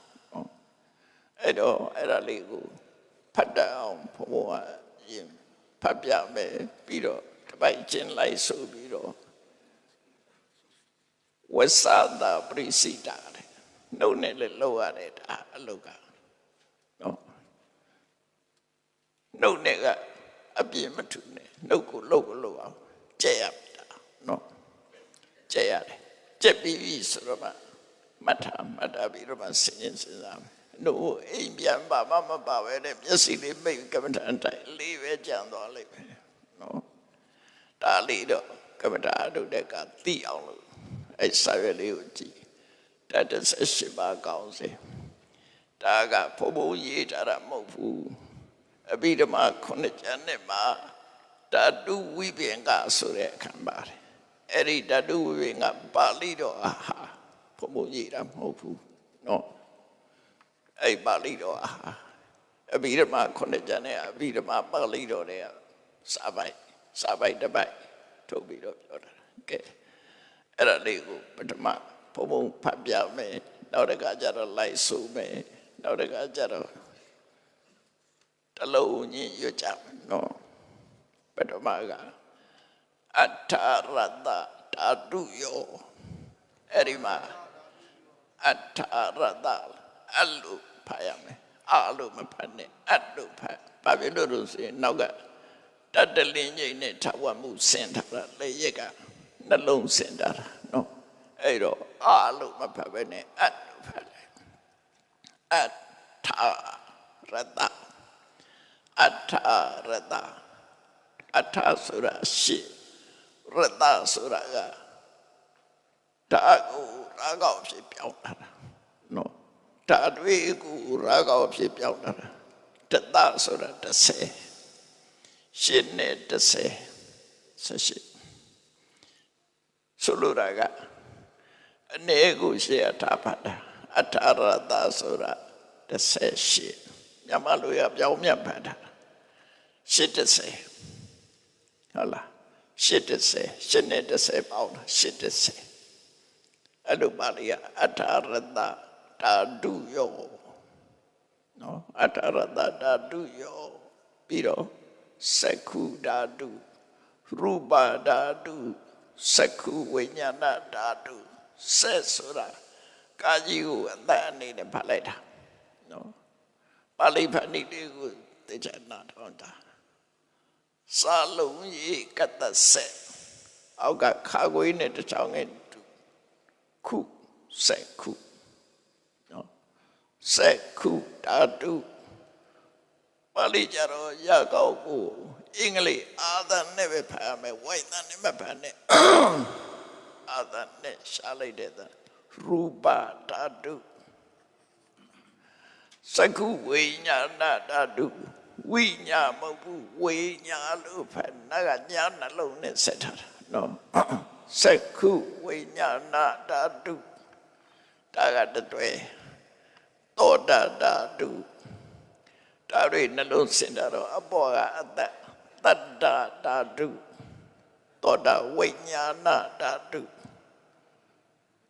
အဲ့တော့အဲ့ဒါလေးကိုဖတ်တတ်အောင်ဘုရားရင်ဖတ်ပြမယ်ပြီးတော့တစ်ပိုက်ချင်းလိုက်ဆိုပြီးတော့ဝဆသာပရိစိတာတဲ့နှုတ်နဲ့လည်းလောက်ရတယ်ဒါအလုတ်ကနော်နှုတ်နဲ့ကအပြင်းမထူနဲ့နှုတ်ကိုလှုပ်အောင်ကြက်ရတာနော်ကြက်ရတယ်ကြက်ပြီးဆိုတော့မှတ်တာပြီးတော့မှစဉ်းစားမယ်။တို့အိမ်ပြန်ပါမပါပဲနဲ့မျက်စိလေးမိတ်ကမ္မဋ္ဌာန်းတိုင်းလေးပဲကြံသွားလိမ့်မယ်နော်။ဒါလေးတော့ကမ္မဋ္ဌာန်းတို့တဲ့ကသိအောင်လို့အဲ့စာရွက်လေးကိုကြည့်။ဒါ18ပါးကောင်းစေ။ဒါကဘုံဘုံရေးထားတာမဟုတ်ဘူး။အဘိဓမ္မာ9ကျမ်းနဲ့မှာဓာတုဝိပင်္ဂဆိုတဲ့အခန်းပါတယ်။အဲ့ဒီဓာတုဝိပင်္ဂပါဠိတော်ဟာဘုံဘုံရေးတာမဟုတ်ဘူးနော်အဲ့ပါဠိတော်အဘိဓမ္မာ9ကျမ်းနဲ့အဘိဓမ္မာပါဠိတော်တွေကစာပိုက်တစ်ပိုက်ထုတ်ပြီးတော့ပြောတာကဲအဲ့ဒါလေးကိုပထမဘုံဘုံဖတ်ပြမယ်နောက်တစ်ခါကျတော့လိုက်ဆိုမယ်နောက်တစ်ခါကျတော့တလုံးချင်းရွတ်ကြမယ်နော်ပထမကအဋ္ဌရတ္တဓာတုယောအဲ့ဒီမှာအဋ္ဌရတ္တအလုဖတ်ရမယ်အလုမဖတ်နဲ့အလုဖတ်ဘာဖြစ်လို့လို့ဆိုရင်နောက်ကတတလင်းကြီးနဲ့ထဝမှုဆင်ထားတာလေရက်ကနှလုံးဆင်ထားတာနော်အဲ့တော့အလုမဖတ်ပဲနဲ့အလုဖတ်လိုက်အဋ္ဌရတ္တအဋ္ဌရတ္တအဋ္ဌဆိုတာရှိရတ္တဆိုတာကဒါကိုရာဂောဖြစ်ပြောင်းတာနော်ဒါတွေကိုရာဂောဖြစ်ပြောင်းတာတတဆိုတာ30ရှင်းနဲ့30 18ဆိုလိုတာကအနေကိုရှေ့အထားဖတ်တာအဋ္ဌရတ္တဆိုတာ18ညမလို့ရပြောင်းမြတ်ဖတ်တာရှင်း30ဟုတ်လား 80 830ပေါင်းတာ80အဲ့လိုပါဠိကအထာရတဓာတုယောနော်အထာရတဓာတုယောပြီးတော့စက္ခုဓာတုရူပဓာတုစက္ခုဝိညာဏဓာတုဆက်ဆိုတာကာကြီးကိုအသက်အနေနဲ့ဖတ်လိုက်တာနော်ပါဠိဖတ်နည်းလေးကိုသိချင်တာတော့တာစာလုံးကြီးကတ္တဆက်အောက်ကခါခွေးနဲ့တစ်ချောင်းနဲ့ခုစက္ခုနော်စက္ခုဓာတုပါဠိကြတော့ရကောက်ကိုအင်္ဂလိပ်အာသန်နဲ့ပဲဖတ်ရမယ်ဝိုက်သန်နဲ့မဖတ်နဲ့အာသန်နဲ့ရှားလိုက်တဲ့ရူပဓာတုစက္ခုဝိညာဏဓာတုဝိညာမဟုတ်ဘူးဝိညာလို့ဖတ်နာကညာနှလုံးနဲ့ဆက်ထားတာနော်စက္ခုဝိညာဏဓာတုဒါကတွဲသောတာဓာတုဒါတွေနှလုံးစင်တာတော့အပေါ်ကအတ္တတတ္တဓာတုသောတာဝိညာဏဓာတု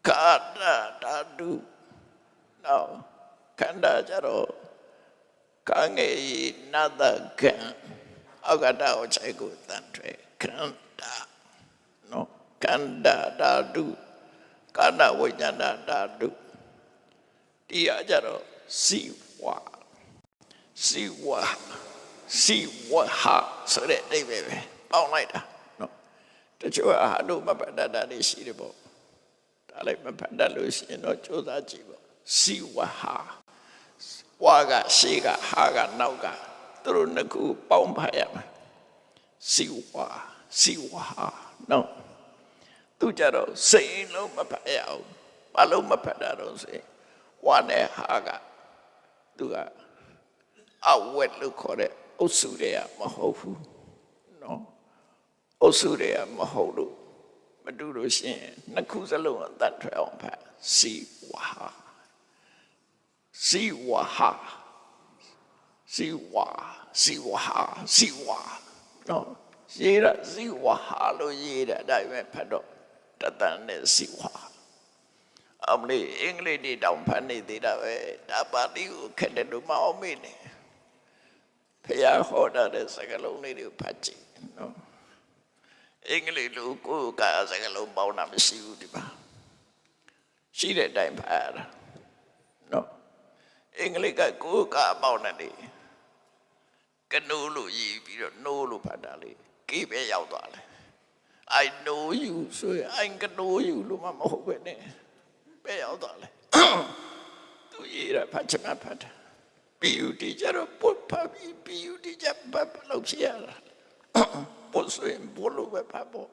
ကာတဓာတုနောက်ခန္ဓာကြတော့ကာငေနတကံအောက်ကတာကိုချိန်ကိုတန်ထွေခန္ဓာနော်ခန္ဓာဓာတုကာဏဝိညာဏဓာတုတရားကြတော့စီဝါစီဝါစီဝါဟာဆိုတဲ့အဓိပ္ပာယ်ပဲပေါင်းလိုက်တာနော်တချို့ဟာတို့မဖတ်တတ်တာတွေရှိတယ်ပေါ့ဒါလည်းမဖတ်တတ်လို့ရှိရင်တော့ကြိုးစားကြည့်ပေါ့စီဝါဟာဝါကရှေ့ကဟာကနောက်ကသူတို့နှစ်ခုပေါင်းဖတ်ရမယ်စီဝါစီဝါဟာနော်သူကြတော့စိတ်လုံးမဖတ်ရအောင်ဘာလို့မဖတ်တာတော့ဆိုရင်ဝါနဲ့ဟာကသူကအဝက်လို့ခေါ်တဲ့အုပ်စုတွေကမဟုတ်ဘူးနော်အုပ်စုတွေကမဟုတ်လို့မတူလို့ရှိရင်နှစ်ခုစလုံးအတတ်ထွက်အောင်ဖတ်စီဝါစီဝါဟာစီဝါစီဝါဟာစီဝါနော်ရေးရစီဝါဟာလို့ရေးတာဒါပဲဖတ်တော့တတန်နဲ့စီဝါအမလေးအင်္ဂလိပ်တွေတောင်ဖတ်နေသေးတာပဲဒါပါဠိကိုခက်တယ်လို့မအောင်မေ့နဲ့ဖျားဟောတာတဲ့စကားလုံးလေးတွေကိုဖတ်ကြည့်နော်အင်္ဂလိပ်လိုကိုယ်ကစကားလုံးပေါင်းတာမရှိဘူးဒီမှာရှိတဲ့အတိုင်းဖတ်ရတာနော်အင်္ဂလိပ်ကကိုယ်ကပေါင်းတယ်လေကနိုးလို့ရေးပြီးတော့နိုးလို့ဖတ်တာလေကိပဲရောက်သွားတယ် I know you ဆိုရင် I know you လို့မဟုတ်ပဲနဲ့ပဲရောက်သွားတယ်သူရေးတာဖတ်ချင်မှဖတ်တာbeauty ကြတော့ပုတ်ဖတ်ပြီး beauty ကြဘယ်လောက်ဖြစ်ရတာပုတ်ဆိုရင်ဘလို့ပဲဖတ်ဖို့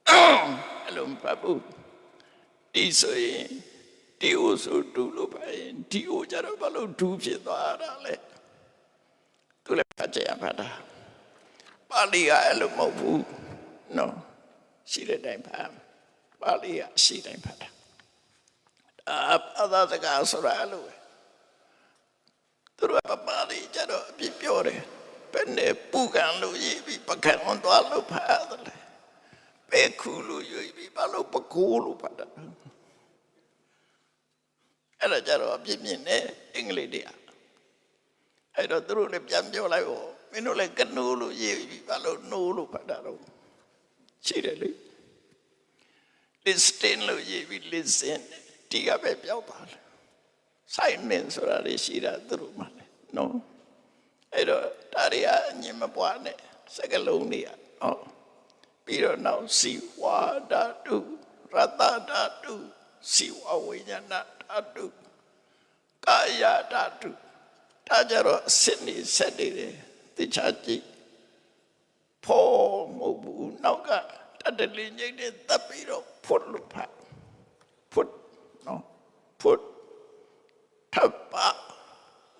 အဲ့လိုဖတ်ဖို့ဒီဆိုရင်ဒီအိုဆိုဒူလို့ဖတ်ရင်ဒီအိုကြတော့ဘလို့ဒူဖြစ်သွားတာလဲသူလည်းဖတ်ကြရဖတ်တာပါဠိကအဲ့လိုမဟုတ်ဘူးနော်ရှိတဲ့တိုင်းဖတ်ပါဠိကရှိတိုင်းဖတ်တာအသာစကားဆိုတာအဲ့လိုပဲသူတို့ကပါဠိကြတော့အပြစ်ပြောတယ်ဘယ်နဲ့ပူကန်လို့ရေးပြီးပကံဝန်သွားလို့ဖတ်တယ်ဘယ်ခုလို့ရေးပြီးဘာလို့ပကိုးလို့ဖတ်တယ်အဲ့ဒါကြတော့အပြစ်မြင်တယ်အင်္ဂလိပ်တွေကအဲ့တော့သူတို့လည်းပြန်ပြောလိုက်ဖို့မင်းတို့လည်းကနိုးလို့ရေးပြီးဘာလို့နိုးလို့ဖတ်တာတော့ရှိတယ်လေ listen လို့ရေးပြီး listen ဒီကပဲပြောက်သွားတယ် silent ဆိုတာလေရှိတာသူတို့မှလည်းနော်အဲ့တော့ဒါတွေကအငြင်းမပွားနဲ့စကလုံးတွေကနော်ပြီးတော့နောက်စီဝါဓာတုရတ္တဓာတုစီဝဝိညာဏဓာတုကာယဓာတုဒါကြတော့အစစ်နေဆက်နေတယ်သိချကြည့်ဖို့မဟုတ်ဘူးနောက်ကတတလင်းကြီးနဲ့တပ်ပြီးတော့ဖွတ်လို့ဖတ်ဖွတ်နော်ဖွတ်ထပ်ပါ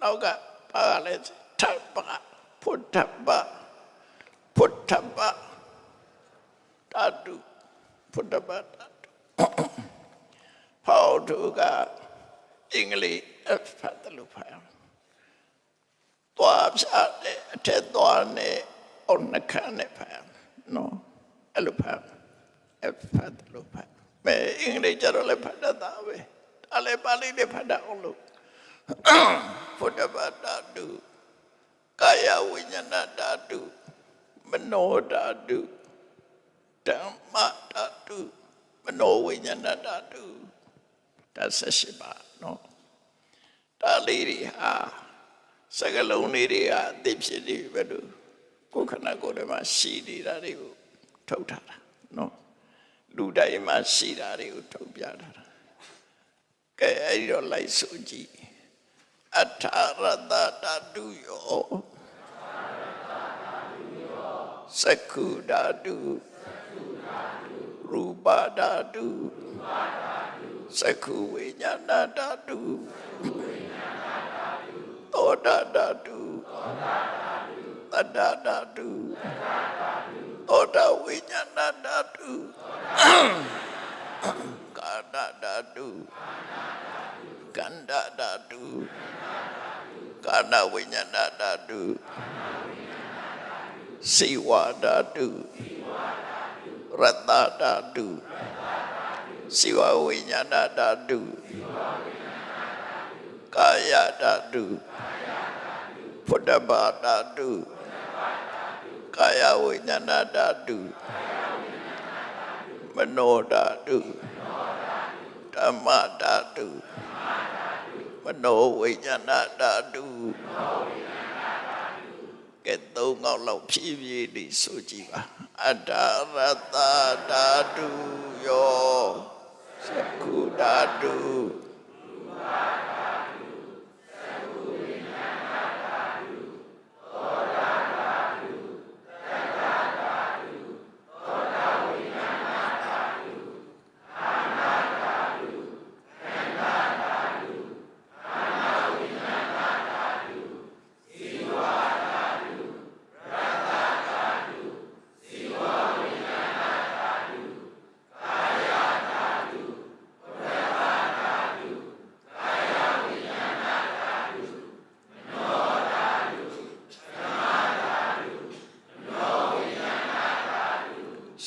နောက်ကပါလဲထပ်ပါဖွတ်ထပ်ပါဖွတ်ထပ်ပါဓာတုဖွတ်ထပ်ပါဓာတုဟောတုကအင်္ဂလိပ်ဖတ်တယ်လို့ဖတ်သွားဖြတ်တဲ့အထက်သွားနဲ့အောက်နှခမ်းနဲ့ဖတ်နော် အဲ့လိုဖတ်ဖတ်လို့ဖတ်မဲအင်္ဂလိပ်ကျတော့လည်းဖတ်တတ်တာပဲဒါလည်းပါဠိနဲ့ဖတ်တတ်အောင်လို့ဖုဒ္ဓဘာသာတုကာယဝိညာဏဓာတုမနောဓာတုဓမ္မဓာတုမနောဝိညာဏဓာတုဒါ18ပါနော်ဒါလေးတွေဟာစကလုံးလေးတွေဟာအသိဖြစ်နေပဲလို့ကိုယ်ခန္ဓာကိုယ်ထဲမှာရှိနေတာတွေကိုထုတ်ထားတာနော်လူတိုင်းမှာရှိတာတွေကိုထုတ်ပြထားတာကဲအဲ့ဒီတော့လိုက်ဆိုကြည့်အထာရတဓာတုယောစကုဓာတုရူပဓာတုစကုဝိညာဏဓာတုသောတာဓာတုသတ္တဓာတုသောတာဝိညာဏဓာတုကာဏဓာတုကန္ဓဓာတုကာဏဝိညာဏဓာတုစိဝဓာတုရတ္တဓာတုစိဝဝိညာဏဓာတုကာယဓာတုဖုဒ္ဓဘာဓာတုကာယဝိညာဏဓာတုမနောဓာတုဓမ္မဓာတုမနောဝိညာဏဓာတုကဲသုံးခေါက်လောက်ဖြည်းဖြည်းလေးဆိုကြည့်ပါအတ္တရတ္တဓာတုယောစကုဓာတု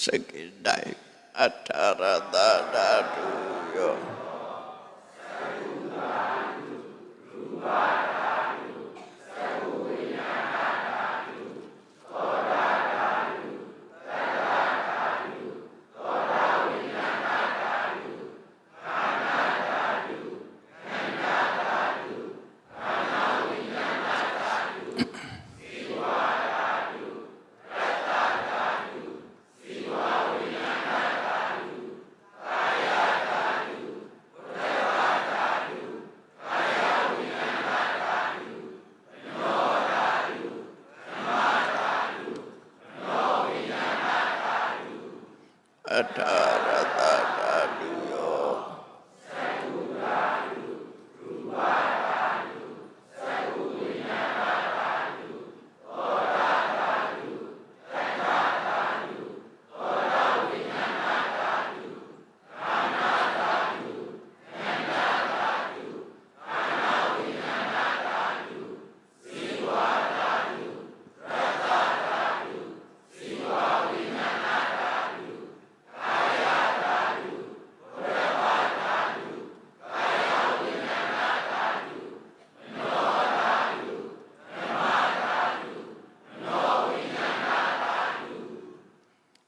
စကိတိုင်အထာရတဓာတုယောအထာရတဓာတုယော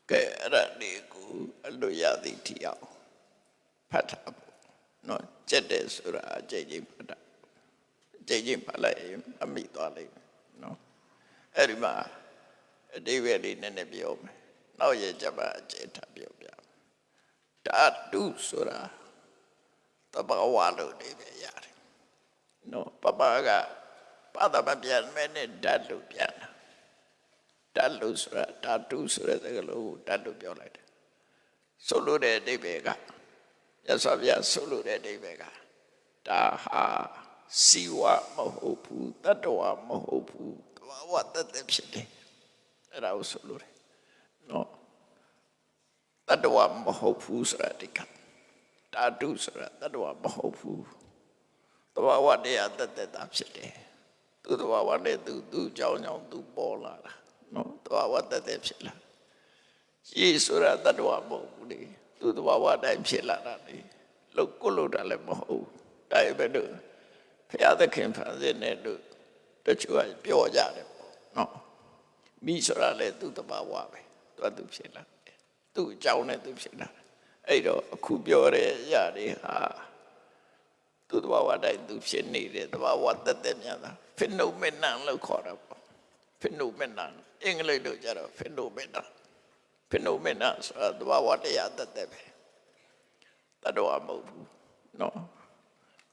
ကဲအဲ့ဒါလေးကိုအလွတ်ရသည်ထီအောင်ဖတ်တာပေါ့နော်ကျက်တယ်ဆိုတာအကျဉ်းချင်းဖတ်တာအကျဉ်းချင်းဖတ်လိုက်ရင်အမိသွားလိမ့်မယ်နော်အဲ့ဒီမှာအတိပ္ပယ်လေးနည်းနည်းပြောမယ်နောက်ရကြပါအကျဉ်းထပ်ပြောပြဓာတုဆိုတာတဘာဝလို့နေပဲရတယ်နော်ပပကဘာသာမပြန်မဲနဲ့ဓာတ်လို့ပြန်တာဓာတ်လို့ဆိုတာဓာတုဆိုတဲ့စကားလုံးကိုဓာတ်လို့ပြောလိုက်တယ်ဆိုလို့တဲ့အဓိပ္ပာယ်ကရသော်ပြဆိုလို့တဲ့အဓိပ္ပာယ်ကဒါဟာစီဝမဟုတ်ဘူးတတ္တဝမဟုတ်ဘူးတဘာဝတသက်ဖြစ်တယ်အဲ့ဒါကိုဆိုလို့တယ်နော်တတ္တဝမဟုတ်ဘူးဆိုတာဒီကဓာတုဆိုတာတတ္တဝမဟုတ်ဘူးတဘာဝတရားတသက်တာဖြစ်တယ်သူတဘာဝနဲ့သူကြောင်းသူပေါ်လာတာနော်တဘာဝတသက်ဖြစ်လာ ရေဆိုတာတတ္တဝါမဟုတ်ဘူးလေသူသဘာဝတိုင်းဖြစ်လာတာလေလို့ကိုလို့တာလည်းမဟုတ်ဒါပဲလို့ဘုရားသခင်ဖန်ဆင်းတဲ့လို့တချို့ကပြောကြတယ်ပေါ့နော်မိဆိုတာလည်းသူသဘာဝပဲသူဖြစ်လာသူအကြောင်းနဲ့သူဖြစ်လာအဲ့တော့အခုပြောတဲ့အရာတွေဟာသူသဘာဝတိုင်းသူဖြစ်နေတဲ့သဘာဝသက်သက်များတာ phenomenon လို့ခေါ်တာပေါ့ phenomenon အင်္ဂလိပ်လိုကျတော့ phenomenon ဆိုတာသဘာဝတရားသက်သက်ပဲတတ္တဝါမဟုတ်ဘူးနော်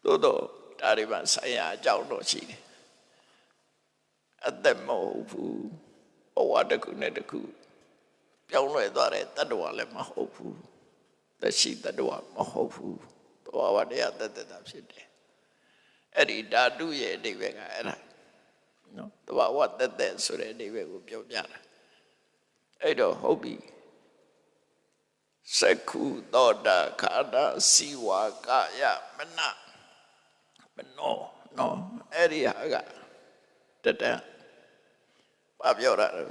သို့တော့ဒါတွေမှာဆိုင်ရာအကြောင်းတော့ရှိတယ်အသက်မဟုတ်ဘူးဘဝတစ်ခုနဲ့တစ်ခုပြောင်းလဲသွားတဲ့တတ္တဝါလည်းမဟုတ်ဘူးသက်ရှိတတ္တဝါမဟုတ်ဘူးသဘာဝတရားသက်သက်တာဖြစ်တယ်အဲ့ဒီဓာတုရဲ့အဓိပ္ပာယ်ကအဲ့ဒါနော်သဘာဝသက်သက်ဆိုတဲ့အဓိပ္ပာယ်ကိုပြောပြတာအဲ့တော့ဟုတ်ပြီစက္ခုသောတာခန္ဓာစီဝါကာယမနောနော်အဲ့ဒီဟာကတတန်ဘာပြောတာလဲ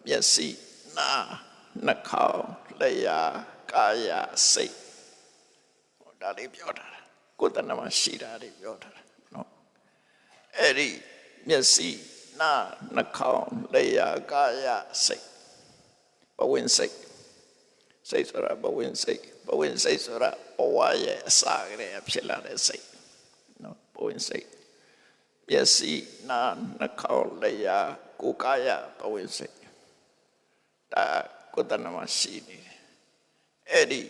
မျက်စိနားနှာခေါင်းလျှာကာယစိတ်ဟောဒါလေးပြောတာကိုယ်တဏ္ဍမှာရှိတာတွေပြောတာနော်အဲ့ဒီမျက်စိနားနှာခေါင်းလျှာကာယစိတ်ဘဝင်စိတ်စိတ်ဆိုတာဘဝင်စိတ်ဆိုတာဘဝရဲ့အစကတည်းကဖြစ်လာတဲ့စိတ်နော်ဘဝင်စိတ်မျက်စိနားနှာခေါင်းလျှာကိုယ်ကာယဘဝင်စိတ်ဒါကိုယ်တဏ္ဍမှာရှိနေတယ်အဲ့ဒီ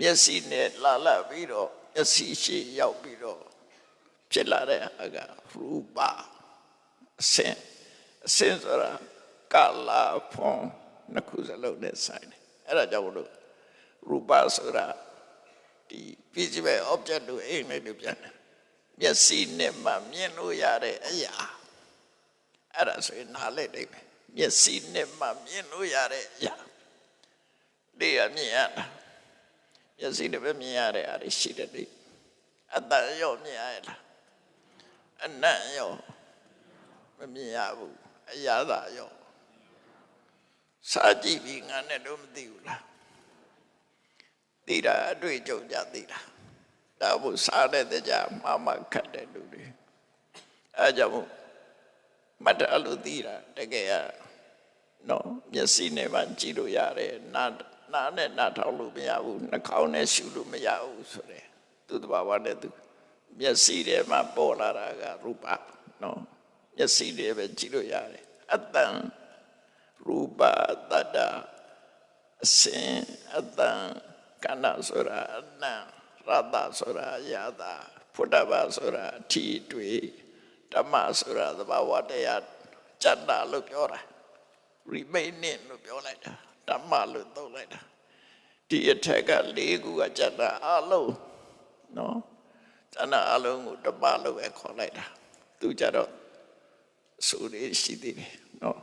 မျက်စိနဲ့လာပြီးတော့မျက်စိရှိရောက်ပြီးတော့ဖြစ်လာတဲ့အခါရူပအစင်ဆိုတာကာလာဖုံနှစ်ခုစလုံးနဲ့ဆိုင်တယ်အဲ့ဒါကြောင့်လို့ရူပဆိုတာဒီ visible object လို့အိမ်နဲ့ပြောပြန်တယ်မျက်စိနဲ့မှမြင်လို့ရတဲ့အရာအဲ့ဒါဆိုရင်နားလိုက်တယ်မျက်စိနဲ့မှမြင်လို့ရတဲ့အရာဒီအမြင်ရတာမျက်စိနဲ့ပဲမြင်ရတဲ့အားရှိတယ်လေအတန်ရောမြင်ရလားအနံ့ရောမမြင်ရဘူးအရာသာရောစားကြည့်ပြီးငါနဲ့တော့မသိဘူးလားသိတာအတွေ့အကြုံကြသိတာဒါဘုစားတဲ့ကြမခတ်တဲ့လူတွေအဲကြောင့်မတ်တလို့သိတာတကယ်ရနော်မျက်စိနဲ့မှကြည့်လို့ရတယ်နားနဲ့နားထောင်လို့မရဘူးနှာခေါင်းနဲ့ရှုလို့မရဘူးဆိုတဲ့သူတဘာဝနဲ့သူမျက်စိထဲမှာပေါ်လာတာကရူပနော်မျက်စိထဲပဲကြည့်လို့ရတယ်အတန်ရူပတတ္တအစင်အတန်ကဏ္ဍဆိုတာအနံရတ္တဆိုတာယာတာဖုဒ္ဓဘာဆိုတာအထီးတွေ့ဓမ္မဆိုတာသဘာဝတရားကျန်တာလို့ပြောတာ remaining လို့ပြောလိုက်တာဓမ္မလို့သုံးလိုက်တာဒီအထက်က၄ခုကကျန်တာအလုံးနော်ကျန်တာအလုံးကိုဓမ္မလို့ပဲခေါ်လိုက်တာသူကြတော့ဆိုရရှိသေးတယ်နော်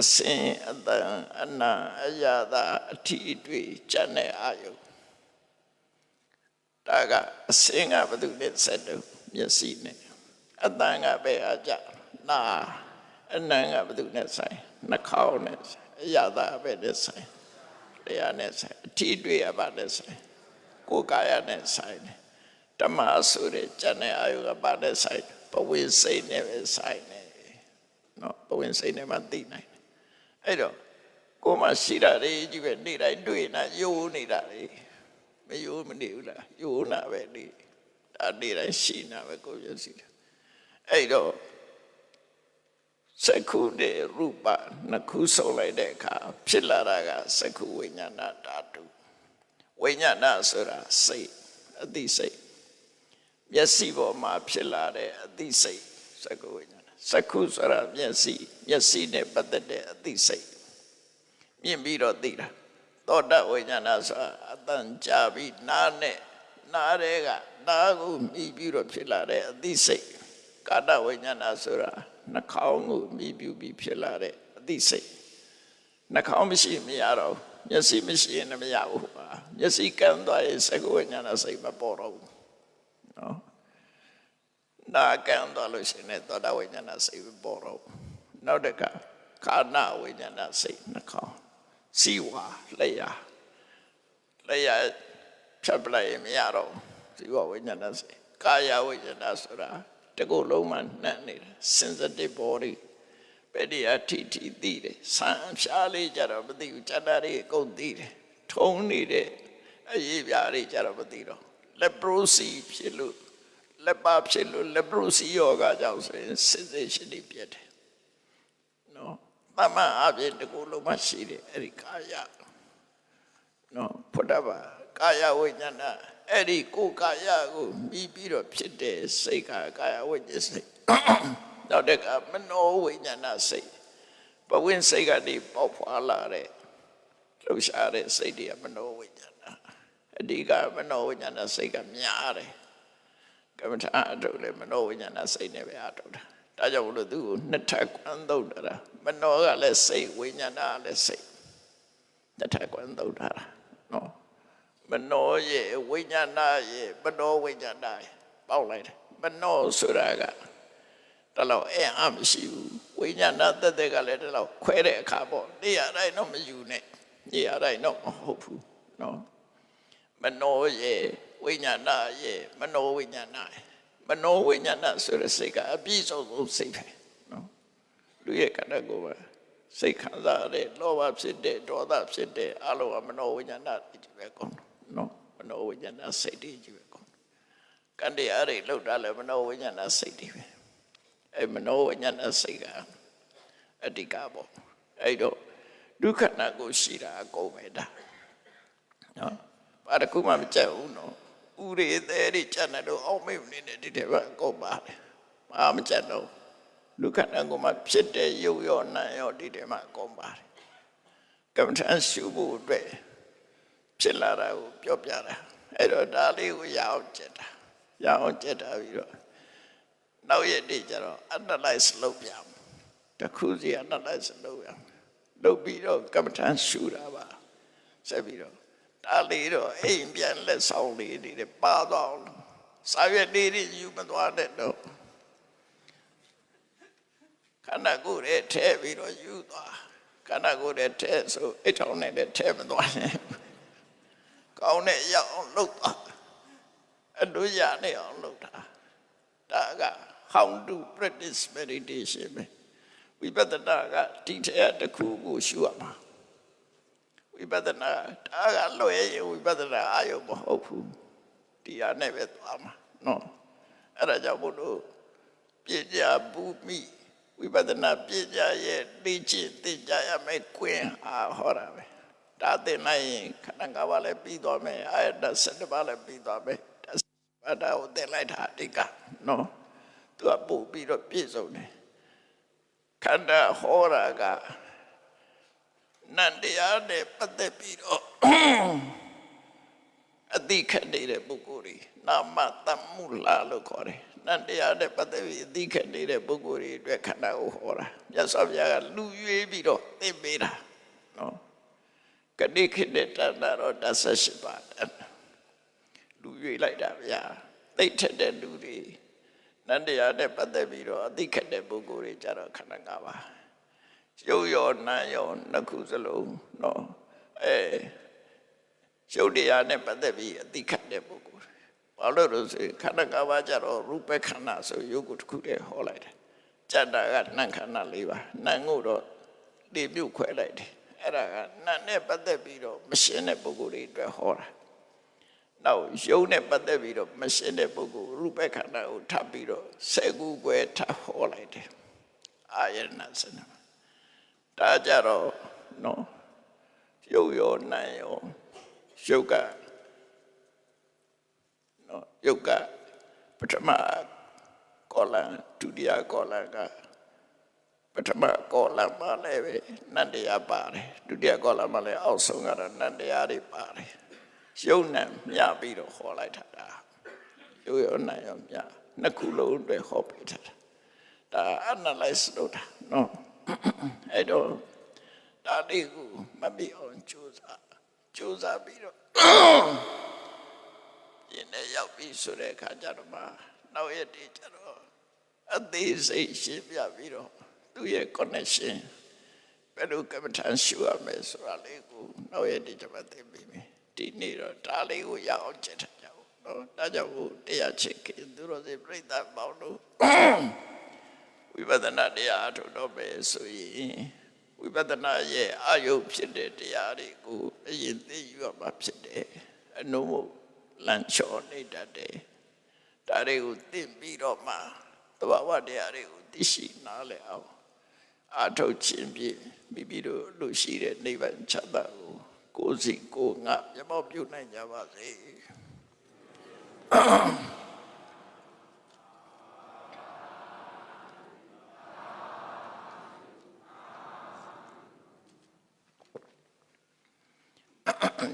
အစင်အတန်အနာအယတာအထီးတွေ့ကျန်တဲ့အာယုဒါကအစင်ကဘယ်သူနဲ့ဆက်တော့မျက်စိနဲ့အတန်ကပဲအကြနာအနံကဘယ်သူနဲ့ဆိုင်နှာခေါင်းနဲ့အယတာပဲနဲ့ဆိုင်တရားနဲ့ဆိုင်အထီးတွေ့ရပါနဲ့ဆိုင်ကိုယ်ကာယနဲ့ဆိုင်ဓမ္မဆိုတဲ့ကျန်တဲ့အာယုကပါနဲ့ဆိုင်ပဝိစိတ်နဲ့ပဲဆိုင်နေနော်ပဝိစိတ်နဲ့မှသိနိုင်အဲ့တော့ကိုယ်မှရှိတာတွေကြီးပဲနေ့တိုင်းတွေ့နေယိုးနေတာလေမယိုးမနေဘူးလားယိုးနာပဲလေဒါနေ့တိုင်းရှိနေပဲကိုယ်ရရှိတယ်အဲ့တော့စက္ခုနဲ့ရူပနှစ်ခုစုံလိုက်တဲ့အခါဖြစ်လာတာကစက္ခုဝိညာဏဓာတုဝိညာဏဆိုတာစိတ်အသိစိတ်မျက်စိပေါ်မှာဖြစ်လာတဲ့အသိစိတ်စက္ခုဝိညာဏစက္ခုဆိုတာမျက်စိနဲ့ပတ်သက်တဲ့အသိစိတ်မြင်ပြီးတော့သိတာသောတဝိညာဏဆိုတာအတန်ကြာပြီးနားတဲ့ကနားကိုမြည်ပြီးတော့ဖြစ်လာတဲ့အသိစိတ်ကာတဝိညာဏဆိုတာနှာခေါင်းကိုမြည်ပြီးဖြစ်လာတဲ့အသိစိတ်နှာခေါင်းမရှိမရတော့မျက်စိမရှိရင်မရဘူးမျက်စိကန်းသွားရင်စက္ခုဝိညာဏစိတ်မပေါ်တော့ဘူးနော်နာကံသွားလို့ရှိရင်သောတာဝိညာဏစိတ်ပေါ်တော့နောက်တကခန္ဓာဝိညာဏစိတ်နှာခေါင်း စီဝါလက်ရဖြတ်ပလိုက်ရင်မရတော့ဇီဝဝိညာဏစိတ်ကာယဝိညာဏဆိုတာတကုတ်လုံးမှနှံ့နေတာ sensitive body ဘယ်ဒီအထိသိတယ်ဆန်းဖြားလေးကြတော့မသိဘူးဇာတာတွေအကုန်သိတယ်ထုံနေတဲ့အရေးပြားတွေကြတော့မသိတော့ leprosy ဖြစ်လို့လက်ပါဖြစ်လို့ leprosy ယောဂကြောင့်ဆိုရင် sensation တွေပြတ်တယ်နော်မမအပြင်တကုတ်လုံးမှရှိတယ်အဲ့ဒီကာယနော်ဖုဒ္ဓဘာကာယဝိညာဏအဲ့ဒီကိုယ်ကာယကိုမြည်ပြီးတော့ဖြစ်တဲ့စိတ်ကကာယဝိညာဉ်စိတ်နောက်တကမနောဝိညာဏစိတ်ဘဝင်စိတ်ကနေပေါက်ဖွာလာတဲ့လှုပ်ရှားတဲ့စိတ်တွေကမနောဝိညာဏအဓိကမနောဝိညာဏစိတ်ကများတယ်ကမ္မထာအထုတ်လည်းမနောဝိညာဏစိတ်နဲ့ပဲအထုတ်တာဒါကြောင့်မလို့သူကိုနှစ်ထပ်ကွမ်းသုတ်တာမနောကလည်းစိတ်ဝိညာဏကလည်းစိတ်နှစ်ထပ်ကွမ်းသုတ်တာနော်မနောရဲ့ဝိညာဏရဲ့မနောဝိညာဏရဲ့ပေါက်လိုက်တယ်မနောဆိုတာကတလောက်အမရှိဘူးဝိညာဏသက်သက်ကလည်းတလောက်ခွဲတဲ့အခါပေါ့နေရာတိုင်းတော့မယူနဲ့နေရာတိုင်းတော့မဟုတ်ဘူးနော်မနောရဲ့ဝိညာဏရဲ့မနောဝိညာဏရဲ့မနောဝိညာဏဆိုတဲ့စိတ်ကအပြည့်စုံဆုံးစိတ်ပဲနော်လူရဲ့ခန္ဓာကိုယ်မှာစိတ်ခံစားရတဲ့လောဘဖြစ်တဲ့ဒေါသဖြစ်တဲ့အလုံးကမနောဝိညာဏကြီးပဲကောနော်မနောဝိညာဏစိတ်ကြီးပဲကောကံတရားတွေလောက်တာလည်းမနောဝိညာဏစိတ်တွေပဲအဲ့မနောဝိညာဏစိတ်ကအဓိကပေါ့အဲ့တော့ဒုက္ခနာကိုရှိတာအကုန်ပဲဒါနော်ဘာတစ်ခုမှမကြက်ဘူးနော်ဥရိသေးတွေကြက်နေတော့အောင်မေ့နေတဲ့ဒီတဲ့ဘအကုန်ပါတယ်ဘာမကြက်တော့ဒုက္ခနာကိုမှဖြစ်တဲ့ရုပ်ရောနာရောဒီတဲ့မှာအကုန်ပါတယ်ကမ္မထန်ရှုဖို့အတွက်ဖြစ်လာတာကိုပြောပြတာအဲ့တော့ဒါလေးကိုရအောင်ကြက်တာပြီးတော့နောက်ရက်တွေကျတော့ analyze လုပ်ပြအောင်တစ်ခုစီ analyze လုပ်ရအောင်လုပ်ပြီးတော့ကမ္မထန်ရှုတာပါဆက်ပြီးတော့ဒါလေးတော့အိမ်ပြန်လက်ဆောင်လေးတွေပါတော့စာရွက်လေးတွေယူမသွားတဲ့တော့ခန္ဓာကိုယ်ရဲ့ထဲပြီးတော့ယူသွားခန္ဓာကိုယ်ရဲ့ထဲဆိုအိတ်ထောင်နဲ့ထဲမသွားနဲ့ကောင်းတဲ့ရောက်အောင်လုပ်သွားအတူရနေအောင်လုပ်တာဒါက how to practice meditation ပဲဝိပဿနာကဒီထဲတစ်ခုကိုရှုရမှာဝိပဿနာဒါကလွယ်ရင်ဝိပဿနာအာရုံမဟုတ်ဘူးဒီဟာနဲ့ပဲသွားမှာနော်အဲ့ဒါကြောင့်ဘုလို့ပညာဘူမိဝိပဿနာပညာရဲ့သိချင်သိကြရမယ်ကွင်းဟောတာပဲဒါသိနိုင်ရင်ခန္ဓာ၅ပါးလည်းပြီးသွားမယ်အာယတ7ပါးလည်းပြီးသွားမယ်ဒါကိုသိလိုက်တာအဓိကနော်သူကပို့ပြီးတော့ပြည့်စုံတယ်ခန္ဓာဟောတာကနန္တရားနဲ့ပတ်သက်ပြီးတော့အတိခတ်နေတဲ့ပုဂ္ဂိုလ်တွေနာမတမှုလာလို့ခေါ်တယ်နန္တရားနဲ့ပတ်သက်ပြီးအတိခတ်နေတဲ့ပုဂ္ဂိုလ်တွေအတွက်ခန္ဓာကိုဟောတာမြတ်စွာဘုရားကလူရွေးပြီးတော့သင်ပေးတာနော်ကတိခေတ္တတဏ္ဍရော18ပါးလူရွေးလိုက်တာဗျာသိထက်တဲ့လူတွေနန္တရားနဲ့ပတ်သက်ပြီးတော့အတိခတ်တဲ့ပုဂ္ဂိုလ်တွေကြတော့ခန္ဓာ၅ပါးရုပ်ရောနာမ်ရောနှစ်ခုစလုံးနော်ရုပ်တရားနဲ့ပတ်သက်ပြီးအတိခတ်တဲ့ပုဂ္ဂိုလ်ဘာလို့လဲဆိုခန္ဓာ၅ပါးကြတော့ရူပခန္ဓာဆိုရုပ်ကိုတစ်ခုတည်းဟောလိုက်တယ်ကြတ္တာကနံခန္ဓာ၄ပါးနံကိုတော့ဒီပြုတ်ခွဲလိုက်တယ်အဲ့ဒါကနံနဲ့ပတ်သက်ပြီးတော့မရှင်းတဲ့ပုဂ္ဂိုလ်တွေအတွက်ဟောတာနောက်ရုပ်နဲ့ပတ်သက်ပြီးတော့မရှင်းတဲ့ပုဂ္ဂိုလ်ရူပခန္ဓာကိုထပ်ပြီးတော့10ခုခွဲထပ်ဟောလိုက်တယ်အာယတနာစနဒါကြတော့နော်ရုပ်ရောနာမ်ရောရုပ်ကနော်ရုပ်ကပထမကောလံဒုတိယကောလံကပထမကောလံမှာလည်းပဲနန္တရားပါတယ်ဒုတိယကောလံမှာလည်းအောက်ဆုံးကတော့နန္တရားတွေပါတယ်ရုပ်နာမ်မြပြီးတော့ဟောလိုက်တာရုပ်ရောနာမ်ရောမြနှစ်ခုလုံးအတွက်ဟောပေးထားတာဒါ analyze လုပ်တာနော်အဲ့တော့ဒါလေးကိုမပြီးအောင်ကြိုးစားပြီးတော့ယင်းနဲ့ရောက်ပြီးဆိုတဲ့အခါကျတော့မှနောက်ရက်တည်းကျတော့အသေးစိတ်ရှင်းပြပြီးတော့သူ့ရဲ့ connection ဘယ်လိုကမ္မထန်ရှုရမယ်ဆိုတာလေးကိုနောက်ရက်ဒီကျမသိပြီဒီနေ့တော့ဒါလေးကိုရအောင်ကျင့်ထားကြအောင်နော်ဒါကြောင့်တရားချစ်ခင်သူတို့စီပြိဿပေါင်းတို့ဝိပဿနာတရားထုတ်တော့ပဲဆိုရင်ဝိပဿနာရဲ့အာယုဖြစ်တဲ့တရားတွေကိုအရင်သိယူရမှာဖြစ်တယ်အနုမို့လမ်းချော်နေတတ်တယ်ဒါတွေကိုသိပြီးတော့မှသဘာဝတရားတွေကိုသိရှိနားလည်အောင်အာထုတ်ခြင်းဖြင့်မိမိတို့လူရှိတဲ့နိဗ္ဗာန်ချမ်းသာကိုယ်စီကိုယ်ငါမျက်မှောက်ပြုနိုင်ကြပါစေ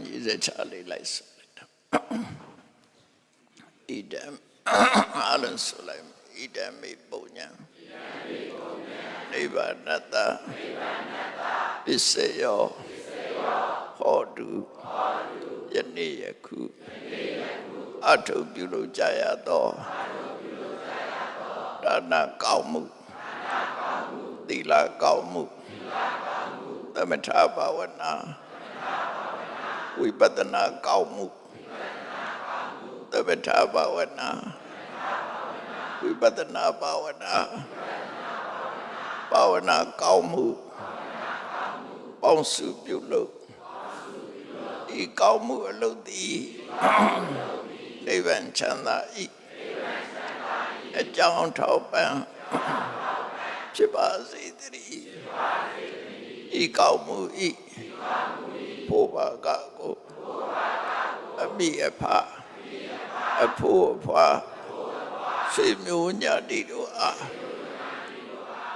ရေစချလေးလိုက်ဆိုလိုက်တော့ဣဒံအလုံးဆိုလိုက်ဣဒံမေပုံညာနိဗ္ဗာနတပစ္စယောဟောတုယနေ့ယခုအထုပြုလို့ကြရသောဒါနကောင်းမှုသီလကောင်းမှုသမထဘာဝနာဝိပဿနာကောင်းမှုသမထဘာဝနာဝိပဿနာဘာဝနာဘာဝနာကောင်းမှုပေါင်းစုပြုလို့ဤကောင်းမှုအလုပ်သည်နိဗ္ဗာန်ချမ်းသာ၏အကြောင်းထောက်ပံ့ဖြစ်ပါစေတည်းဤကောင်းမှုဤဘုရားကကိုအမိအဖအဖို့အဖွာဆွေမျိုးညာတိတို့အား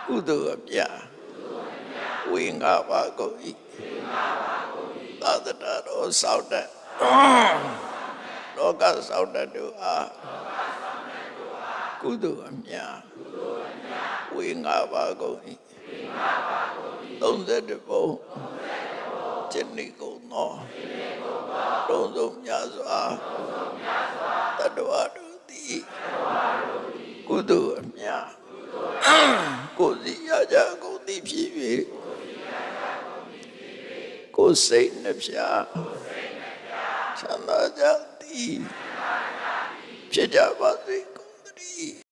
ကုသိုလ်အပြဝေငါပါကုန်၏သာသနာတော်ဆောက်တဲ့လောကဆောက်တဲ့တို့အားကုသိုလ်အမြဝေငါပါကုန်၏32ဘုံကျင့်နေကုန်သောလုံးစုံများစွာတတ္တဝါတို့သည်ကုသိုလ်အမြကိုယ်စီရကြကုန်သည်ဖြစ်၍ကိုယ်စိတ်နှဖျားချမ်းသာကြသည်ဖြစ်ကြပါစေကုန်သတည်း